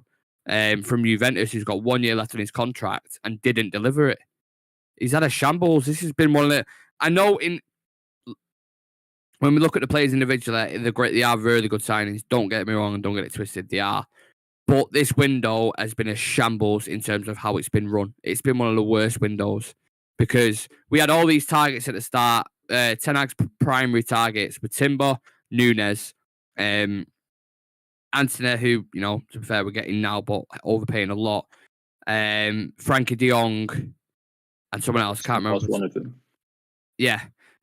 from Juventus, who's got 1 year left on his contract and didn't deliver it. He's had a shambles. This has been one of the. I know when we look at the players individually, they're great. They are really good signings. Don't get me wrong and don't get it twisted. They are. But this window has been a shambles in terms of how it's been run. It's been one of the worst windows because we had all these targets at the start. Ten Hag's primary targets were Timber, Nunes, Antony, who, to be fair, we're getting now, but overpaying a lot. Frankie de Jong and someone else. Can't remember. Was one of them. Yeah.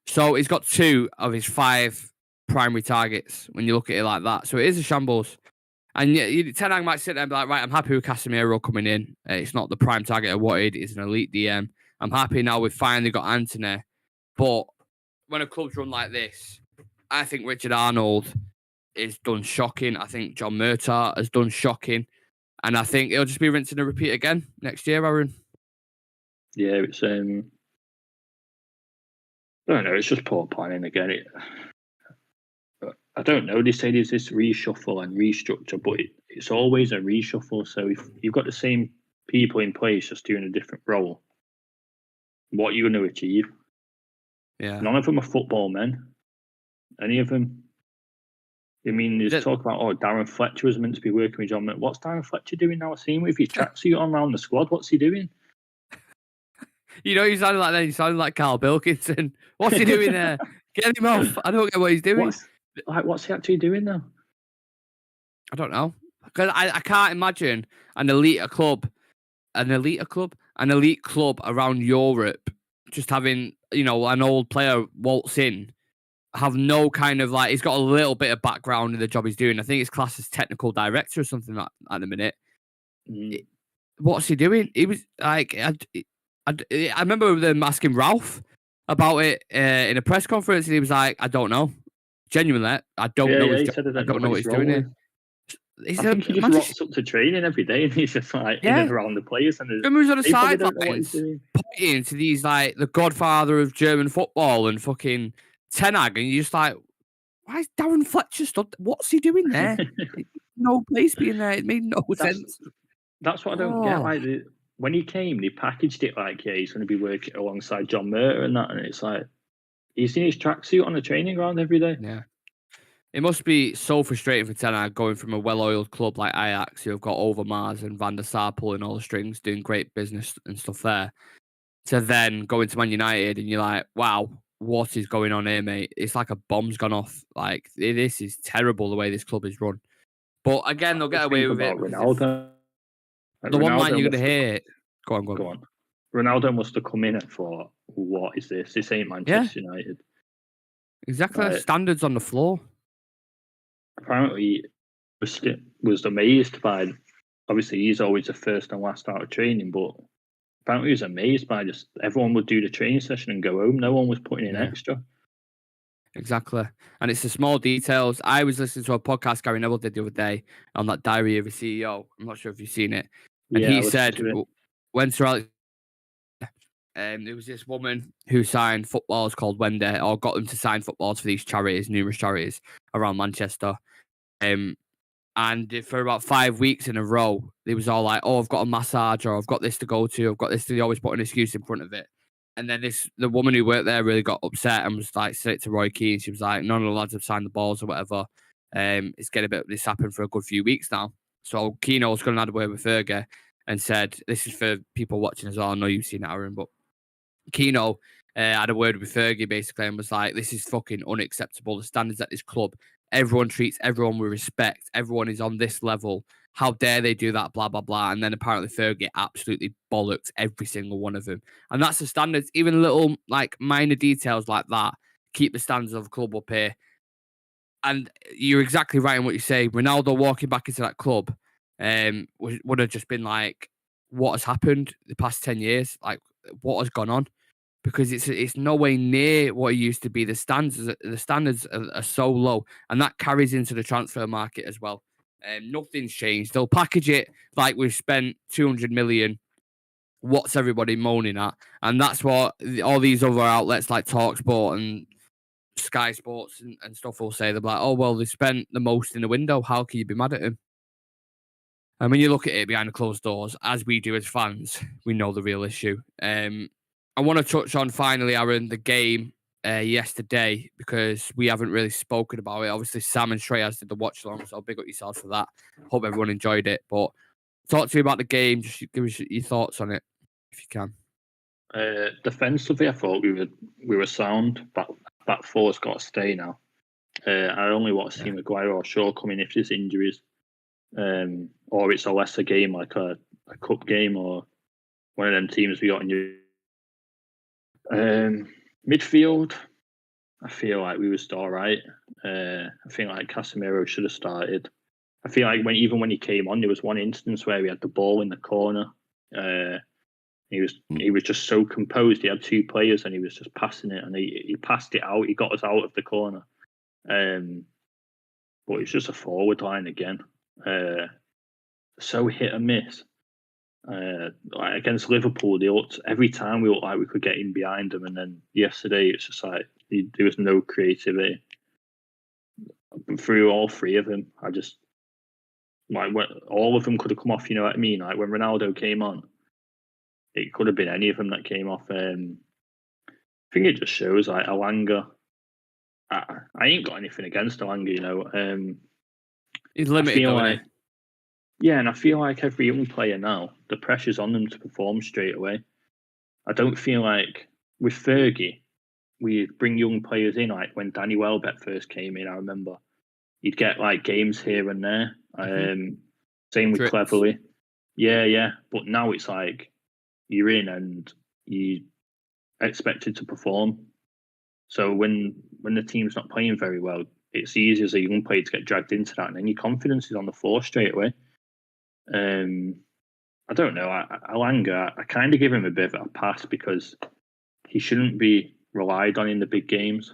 So he's got 2 of his 5 primary targets when you look at it like that. So it is a shambles. And Ten Hag might sit there and be like, right, I'm happy with Casemiro coming in. It's not the prime target I wanted. It's an elite DM. I'm happy now we've finally got Antony. But when a club's run like this, I think Richard Arnold is done shocking. I think John Murtaugh has done shocking. And I think it'll just be rinse and repeat again next year, Aaron. Yeah, it's I don't know, it's just poor planning again. I don't know. They say there's this reshuffle and restructure, but it's always a reshuffle. So if you've got the same people in place just doing a different role, what are you going to achieve? Yeah. None of them are football men. Any of them. I mean, there's talk about, Darren Fletcher was meant to be working with John. What's Darren Fletcher doing now? I see him with his tracksuit on around the squad. What's he doing? You sounded like that. You sounded like Carl Wilkinson. What's he doing there? Get him off. I don't get what he's doing. What's he actually doing now? I don't know. Because I can't imagine an elite club around Europe just having, an old player waltz in, have no kind of he's got a little bit of background in the job he's doing. I think he's classed as technical director or something like at the minute. What's he doing? He was like, I remember them asking Ralph about it in a press conference, and he was like, I don't know. Genuinely, I don't know. He said, I don't know what he's doing here. I think he just rocks up to training every day and he's just in and around the players. And he was on the sidelines pointing to these the godfather of German football and fucking Ten Hag, and you're just like, why is Darren Fletcher stood? What's he doing there? No place being there. It made no sense. That's what I don't get. When he came, they packaged it he's going to be working alongside John Murtaugh and that, and it's like he's in his tracksuit on the training ground every day. Yeah. It must be so frustrating for Ten Hag going from a well-oiled club like Ajax, who have got Overmars and Van der Sar pulling all the strings, doing great business and stuff there, to then going to Man United, and you're like, wow, what is going on here, mate? It's like a bomb's gone off. This is terrible the way this club is run. But again, they'll get away with it. Ronaldo. The one line you're going to hear. Go on. Ronaldo must have come in and thought, what is this? This ain't Manchester United. Exactly. Standards on the floor. Apparently, was amazed by. Obviously, he's always the first and last out of training, but apparently he was amazed by just everyone would do the training session and go home. No one was putting in extra. Exactly. And it's the small details. I was listening to a podcast Gary Neville did the other day on that Diary of a CEO. I'm not sure if you've seen it. And he said, when Sir Alex, there was this woman who signed footballers called Wendy, or got them to sign footballers for these charities, numerous charities around Manchester. And for about 5 weeks in a row, they was all like, I've got a massage, or I've got this to go to, I've got this to. They always put an excuse in front of it. And then the woman who worked there really got upset and was like, said it to Roy Keane. She was like, none of the lads have signed the balls or whatever. It's getting a bit of this happened for a good few weeks now. So Keano's going to have a word with Fergie and said, this is for people watching as well. I know you've seen it, Aaron, but Keano had a word with Fergie basically and was like, this is fucking unacceptable. The standards at this club, everyone treats everyone with respect. Everyone is on this level. How dare they do that? Blah, blah, blah. And then apparently Fergie absolutely bollocks every single one of them. And that's the standards. Even little minor details like that keep the standards of the club up here. And you're exactly right in what you say. Ronaldo walking back into that club would have just been like, what has happened the past 10 years? Like, what has gone on? Because it's no way near what it used to be. The standards are so low, and that carries into the transfer market as well. Nothing's changed. They'll package it like we've spent 200 million. What's everybody moaning at? And that's what all these other outlets like TalkSport and Sky Sports and stuff will say. They're like, oh, well, they spent the most in the window. How can you be mad at him? And when you look at it behind the closed doors, as we do as fans, we know the real issue. I want to touch on finally, Aaron, the game yesterday, because we haven't really spoken about it. Obviously, Sam and Shreyas did the watch along, so big up yourself for that. Hope everyone enjoyed it. But talk to me about the game. Just give us your thoughts on it, if you can. Defensively, I thought we were sound, but that four's got to stay now. I only want to see Maguire or Shaw come in if there's injuries, or it's a lesser game like a cup game or one of them teams we got in your midfield. I feel like we were still all right. I feel like Casemiro should have started. I feel like when he came on, there was one instance where he had the ball in the corner. He was just so composed. He had two players and he was just passing it, and he passed it out. He got us out of the corner. But it's just a forward line again. So hit and miss. Like against Liverpool, every time we looked like we could get in behind them, and then yesterday it's just like there was no creativity through all three of them. I just all of them could have come off. You know what I mean? Like when Ronaldo came on, it could have been any of them that came off. I think it just shows like Alanga. I ain't got anything against Alanga, you know. He's limited, and I feel like every young player now, the pressure's on them to perform straight away. I don't feel like with Fergie, we bring young players in. Like when Danny Welbeck first came in, I remember you'd get like games here and there. Same with Cleverly. Yeah. But now it's like you're in and you expected to perform. So when the team's not playing very well, it's easy as a young player to get dragged into that, and then your confidence is on the floor straight away. I don't know. Alanga, I kind of give him a bit of a pass because he shouldn't be relied on in the big games.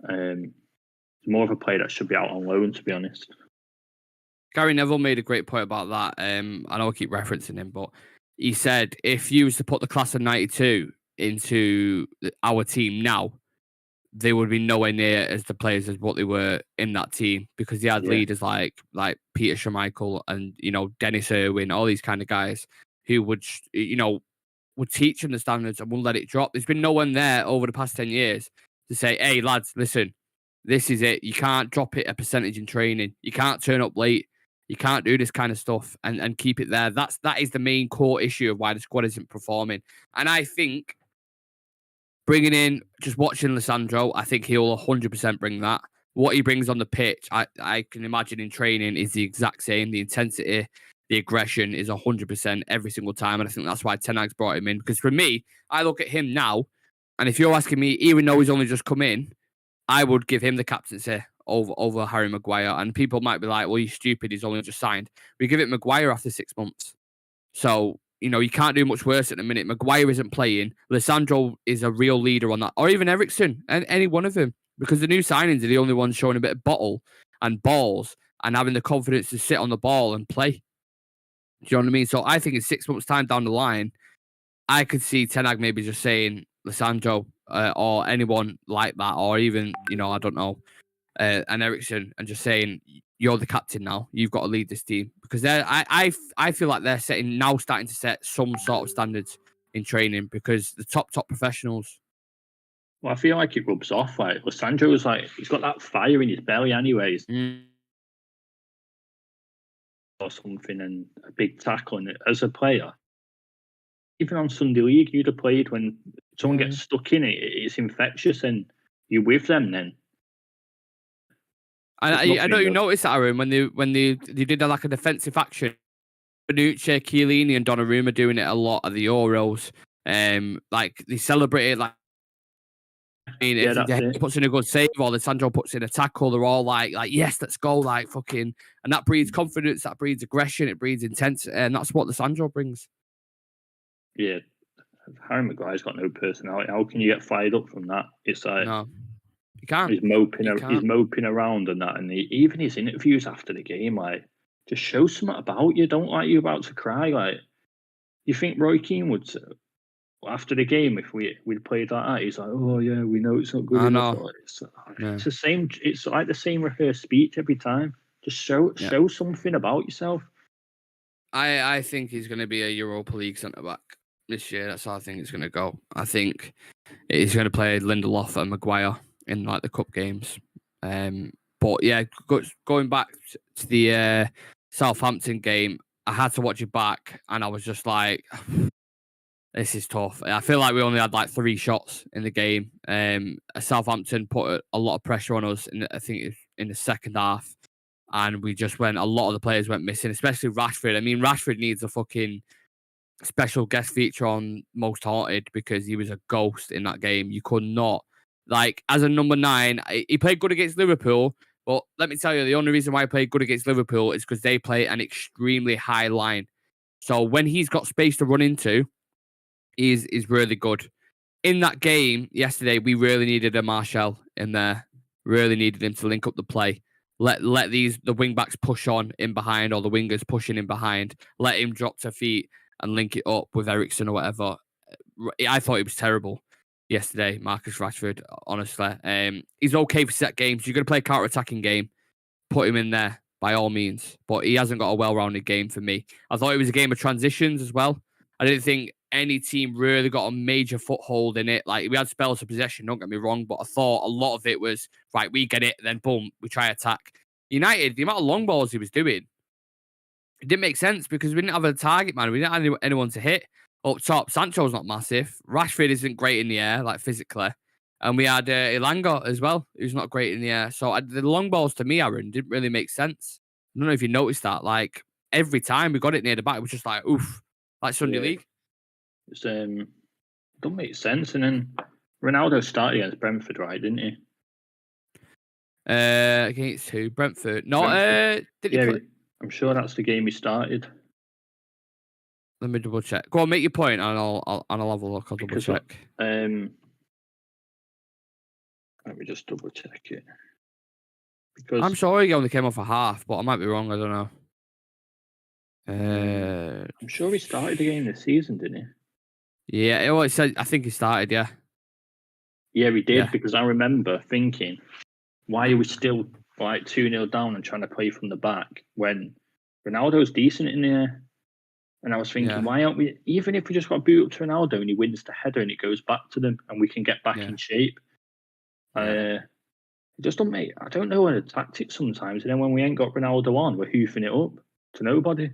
He's more of a player that should be out on loan, to be honest. Gary Neville made a great point about that. I know I keep referencing him, but he said if you was to put the class of 92 into our team now, they would be nowhere near as the players as what they were in that team, because they had leaders like Peter Schmeichel and, you know, Dennis Irwin, all these kind of guys who would teach them the standards and wouldn't let it drop. There's been no one there over the past 10 years to say, hey, lads, listen, this is it. You can't drop it a percentage in training. You can't turn up late. You can't do this kind of stuff and keep it there. That is the main core issue of why the squad isn't performing. And I think bringing in, just watching Lisandro, I think he'll 100% bring that. What he brings on the pitch, I can imagine in training is the exact same. The intensity, the aggression is 100% every single time. And I think that's why Ten Hag's brought him in. Because for me, I look at him now, and if you're asking me, even though he's only just come in, I would give him the captaincy over Harry Maguire. And people might be like, well, he's stupid. He's only just signed. We give it Maguire after 6 months. So, you know, you can't do much worse at the minute. Maguire isn't playing. Lisandro is a real leader on that. Or even Eriksen, and any one of them. Because the new signings are the only ones showing a bit of bottle and balls and having the confidence to sit on the ball and play. Do you know what I mean? So I think in 6 months' time down the line, I could see Ten Hag maybe just saying Lisandro or anyone like that, or even, you know, I don't know, and Eriksen, and just saying, you're the captain now. You've got to lead this team, because I feel like they're starting to set some sort of standards in training, because the top professionals. Well, I feel like it rubs off. Like Lisandro's like he's got that fire in his belly, anyways, or something, and a big tackle. And as a player, even on Sunday League, you'd have played when someone gets stuck in it. It's infectious, and you're with them then. I know you noticed that, Aaron, when they did like a defensive action. Bonucci, Chiellini, and Donnarumma doing it a lot at the Euros. Like they celebrate it. Like, I mean, if he puts in a good save or Lisandro puts in a tackle, they're all like yes, let's go, like fucking, and that breeds confidence, that breeds aggression, it breeds intensity, and that's what Lisandro brings. Yeah, Harry Maguire's got no personality. How can you get fired up from that? It's like no. You can't. He's moping around and that, and even his interviews after the game, like, just show something about you. Don't like you about to cry. Like, you think Roy Keane would after the game if we'd played like that? He's like, oh yeah, we know it's not good enough. It's the same. It's like the same rehearsed speech every time. Just show something about yourself. I think he's going to be a Europa League centre back this year. That's how I think it's going to go. I think he's going to play Lindelof and Maguire in like the cup games. But yeah, going back to the Southampton game, I had to watch it back, and I was just like, this is tough. I feel like we only had like 3 shots in the game. Southampton put a lot of pressure on us, I think it was in the second half, and we just went. A lot of the players went missing, especially Rashford. I mean, Rashford needs a fucking special guest feature on Most Haunted because he was a ghost in that game. You could not, like, as a number 9, he played good against Liverpool. But let me tell you, the only reason why he played good against Liverpool is because they play an extremely high line. So when he's got space to run into, he's really good. In that game yesterday, we really needed a Martial in there. Really needed him to link up the play. Let the wing backs push on in behind, or the wingers pushing in behind. Let him drop to feet and link it up with Eriksen or whatever. I thought he was terrible yesterday, Marcus Rashford, honestly. He's okay for set games. You're going to play a counter-attacking game, put him in there by all means. But he hasn't got a well-rounded game for me. I thought it was a game of transitions as well. I didn't think any team really got a major foothold in it. Like, we had spells of possession, don't get me wrong, but I thought a lot of it was, right, we get it, then boom, we try attack. United, the amount of long balls he was doing, it didn't make sense because we didn't have a target man. We didn't have anyone to hit up top. Sancho's not massive. Rashford isn't great in the air, like physically. And we had Ilanga as well, who's not great in the air. So the long balls to me, Aaron, didn't really make sense. I don't know if you noticed that. Like, every time we got it near the back, it was just like, oof, like Sunday League. It's don't make sense. And then Ronaldo started against Brentford, right? Didn't he? Against who? Brentford. No, Brentford. Did he play? I'm sure that's the game he started. Let me double check. Go on, make your point, and I'll have a look. I'll double check. Let me just double check it. Because I'm sure he only came off a half, but I might be wrong. I don't know. I'm sure he started the game this season, didn't he? Yeah, well, it said, I think he started, yeah. Yeah, he did, because I remember thinking, why are we still like 2-0 down and trying to play from the back when Ronaldo's decent in there? And I was thinking, why aren't we, even if we just got boot up to Ronaldo and he wins the header and it goes back to them and we can get back in shape? It just don't make, I don't know, a tactic sometimes. And then when we ain't got Ronaldo on, we're hoofing it up to nobody.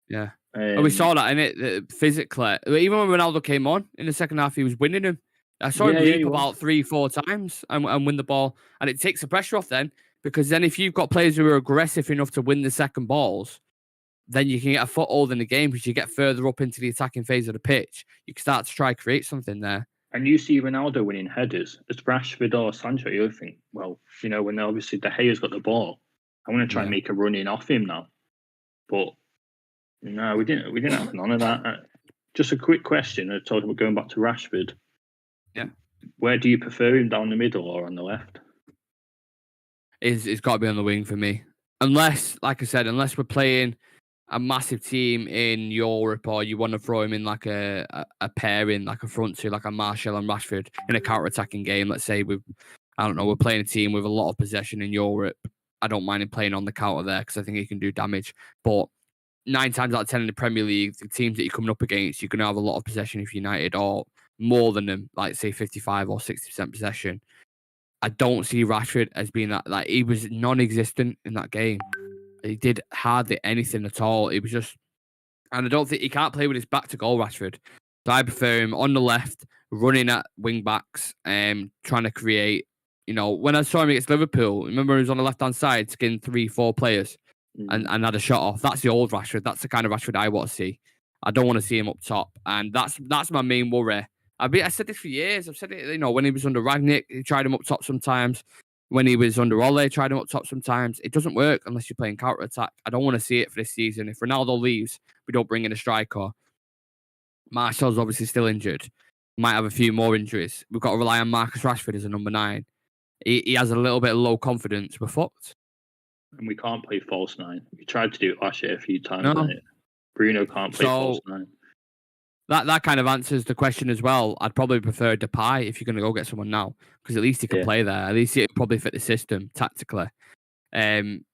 Yeah. And we saw that in it physically. Even when Ronaldo came on in the second half, he was winning him. I saw him leap about 3-4 times and win the ball. And it takes the pressure off then, because then if you've got players who are aggressive enough to win the second balls, then you can get a foothold in the game because you get further up into the attacking phase of the pitch. You can start to try create something there. And you see Ronaldo winning headers. As Rashford or Sancho, you think, well, you know, when obviously De Gea's got the ball, I'm going to try and make a run in off him now. But no, we didn't have none of that. Just a quick question. I told him going back to Rashford. Yeah. Where do you prefer him, down the middle or on the left? It's got to be on the wing for me. Unless, like I said, unless we're playing a massive team in Europe, or you want to throw him in like a pairing, like a front two, like a Martial and Rashford in a counter-attacking game. Let's say we're playing a team with a lot of possession in Europe. I don't mind him playing on the counter there because I think he can do damage. But 9 times out of 10 in the Premier League, the teams that you're coming up against, you're going to have a lot of possession if United, or more than them, like say 55 or 60% possession. I don't see Rashford as being that. Like, he was non-existent in that game. He did hardly anything at all. It was just, and I don't think he can't play with his back to goal, Rashford. So I prefer him on the left, running at wing backs, trying to create. You know, when I saw him against Liverpool, remember he was on the left hand side, skin 3-4 players, and had a shot off. That's the old Rashford. That's the kind of Rashford I want to see. I don't want to see him up top, and that's my main worry. I said this for years. I've said it, you know, when he was under Ragnick, he tried him up top sometimes. When he was under Ole, tried him up top sometimes. It doesn't work unless you're playing counter-attack. I don't want to see it for this season. If Ronaldo leaves, we don't bring in a striker. Martial's obviously still injured. Might have a few more injuries. We've got to rely on Marcus Rashford as a number 9. He has a little bit of low confidence. We're fucked. And we can't play false 9. We tried to do it last year a few times. No. Bruno can't play false 9. That kind of answers the question as well. I'd probably prefer Depay if you're going to go get someone now, because at least he can play there. At least he probably fit the system tactically. When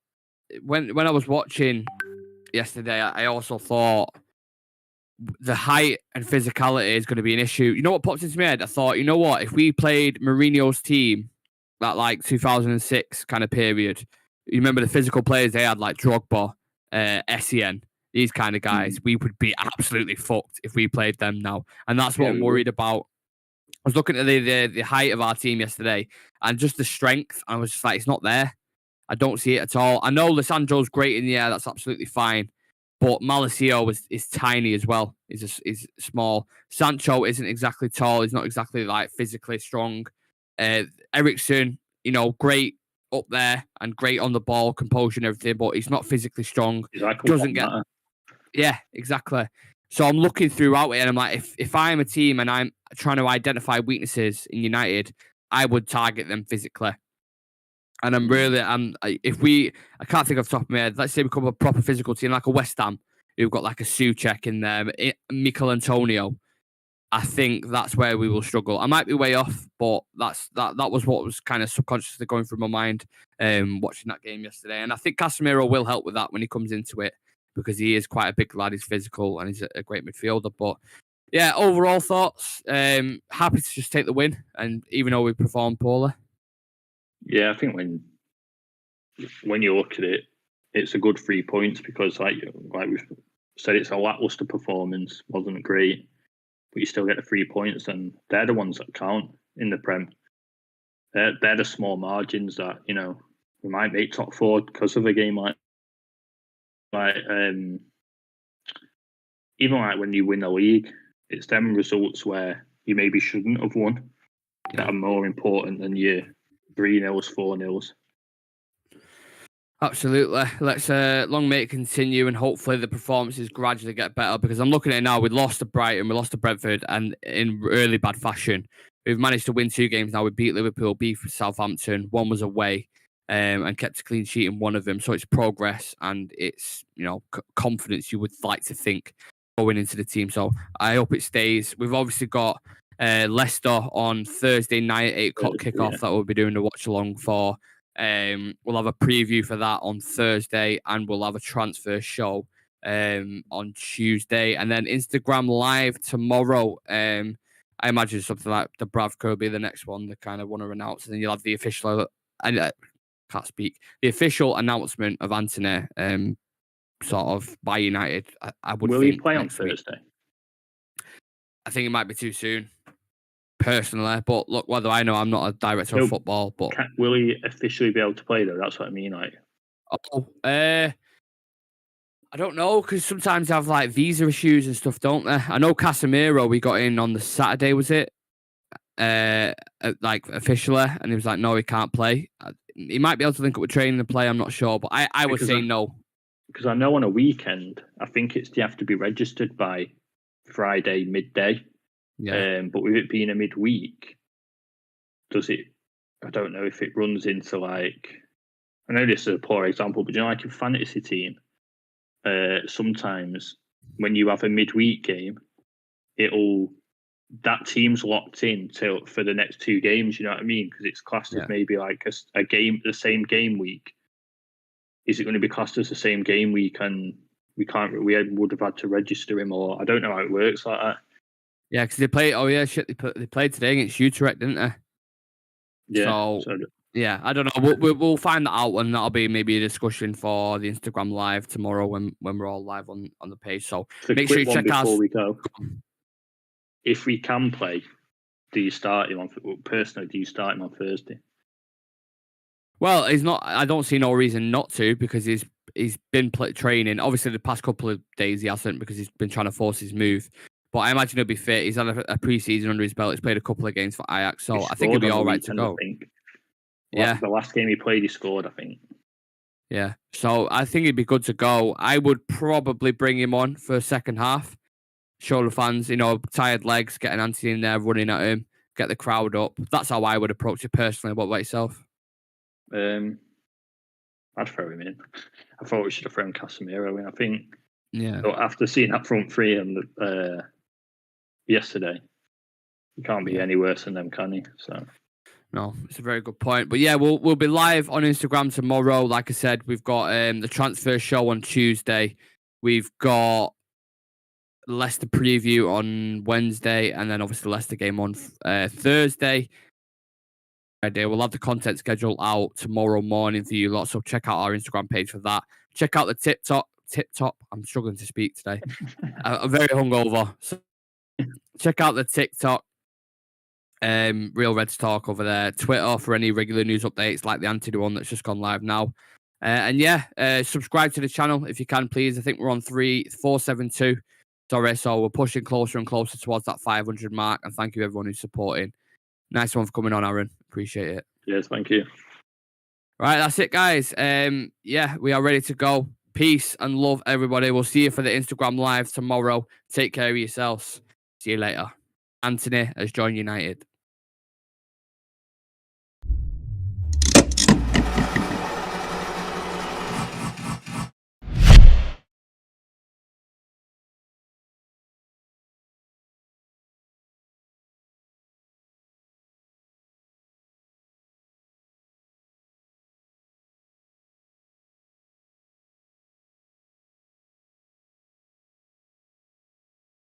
I was watching yesterday, I also thought the height and physicality is going to be an issue. You know what popped into my head? I thought, you know what? If we played Mourinho's team, that like 2006 kind of period, you remember the physical players they had, like Drogba, Sen, these kind of guys, we would be absolutely fucked if we played them now. And that's what I'm worried about. I was looking at the height of our team yesterday and just the strength. I was just like, it's not there. I don't see it at all. I know Lissandro's great in the air. That's absolutely fine. But Malacio is tiny as well. He's small. Sancho isn't exactly tall. He's not exactly like physically strong. Eriksen, great up there and great on the ball, composure and everything, but he's not physically strong. He's like Doesn't get. Yeah, exactly. So I'm looking throughout it and I'm like, if I'm a team and I'm trying to identify weaknesses in United, I would target them physically. And I can't think off the top of my head. Let's say we become a proper physical team, like a West Ham, who've got like a Souček in there, Mikel Antonio. I think that's where we will struggle. I might be way off, but that was what was kind of subconsciously going through my mind watching that game yesterday. And I think Casemiro will help with that when he comes into it because he is quite a big lad. He's physical and he's a great midfielder. But yeah, overall thoughts. Happy to just take the win, and even though we performed poorly. Yeah, I think when you look at it, it's a good 3 points because, like we've said, it's a lackluster performance. Wasn't great, but you still get the 3 points, and they're the ones that count in the Prem. They're the small margins that we might make top four because of a game like even like when you win the league, it's them results where you maybe shouldn't have won that are more important than your 3-0s, 4-0s. Absolutely. Let's long may it continue, and hopefully the performances gradually get better, because I'm looking at it now. We lost to Brighton, we lost to Brentford, and in really bad fashion. We've managed to win 2 games now. We beat Liverpool, beat Southampton. One was away, and kept a clean sheet in one of them. So it's progress, and it's confidence, you would like to think, going into the team. So I hope it stays. We've obviously got Leicester on Thursday night, 8 o'clock kickoff that we'll be doing the watch along for. We'll have a preview for that on Thursday, and we'll have a transfer show on Tuesday, and then Instagram live tomorrow. I imagine something like the Bravco will be the next one they kind of want to announce, and then you'll have the official. I can't speak. The official announcement of Antony, sort of by United. I would. Will he play on Thursday? I think it might be too soon, personally. But look, whether I know, I'm not a director of football. But will he officially be able to play though? That's what I mean. Like, I don't know, because sometimes they have like visa issues and stuff, don't they? I know Casemiro, we got in on the Saturday, was it? Like officially, and he was like, no, he can't play. He might be able to link up with training and play. I'm not sure, but I would say no. Because I know on a weekend, I think you have to be registered by Friday midday. Yeah. But with it being a midweek, does it? I don't know if it runs into like. I know this is a poor example, but like a fantasy team, sometimes when you have a midweek game, that team's locked in for the next 2 games. You know what I mean? Because it's classed as maybe like a game, the same game week. Is it going to be classed as the same game week, and we would have had to register him, or I don't know how it works like that. Yeah, because they played. Oh yeah, shit! They played today against Utrecht, didn't they? Yeah. So yeah, I don't know. We'll find that out, and that'll be maybe a discussion for the Instagram live tomorrow when we're all live on the page. So make sure you check out. Before we go, if we can play, do you start him on? Personally, do you start him on Thursday? Well, he's not. I don't see no reason not to, because he's been training. Obviously, the past couple of days he hasn't, because he's been trying to force his move. But I imagine he'll be fit. He's had a pre-season under his belt. He's played a couple of games for Ajax, so I think he'll be all right to go. The last game he played, he scored, I think. Yeah, so I think he'd be good to go. I would probably bring him on for a second half. Show the fans, tired legs, getting Antony in there, running at him, get the crowd up. That's how I would approach it personally. What about yourself? I'd throw him in. I thought we should have thrown Casemiro in. I think. Yeah. So after seeing that front three and yesterday, he can't be any worse than them, can he? So. No, it's a very good point. But yeah, we'll be live on Instagram tomorrow. Like I said, we've got the transfer show on Tuesday. We've got Leicester preview on Wednesday, and then obviously the Leicester game on Thursday. We'll have the content schedule out tomorrow morning for you lot, so check out our Instagram page for that. Check out the tip top. I'm struggling to speak today. I'm very hungover. So check out the TikTok, Real Reds Talk over there. Twitter for any regular news updates, like the Antony one that's just gone live now. And yeah, subscribe to the channel if you can, please. I think we're on 472. Sorry, so we're pushing closer and closer towards that 500 mark. And thank you everyone who's supporting. Nice one for coming on, Aaron. Appreciate it. Yes, thank you. Right, that's it, guys. Yeah, we are ready to go. Peace and love, everybody. We'll see you for the Instagram live tomorrow. Take care of yourselves. See you later. Antony has joined United.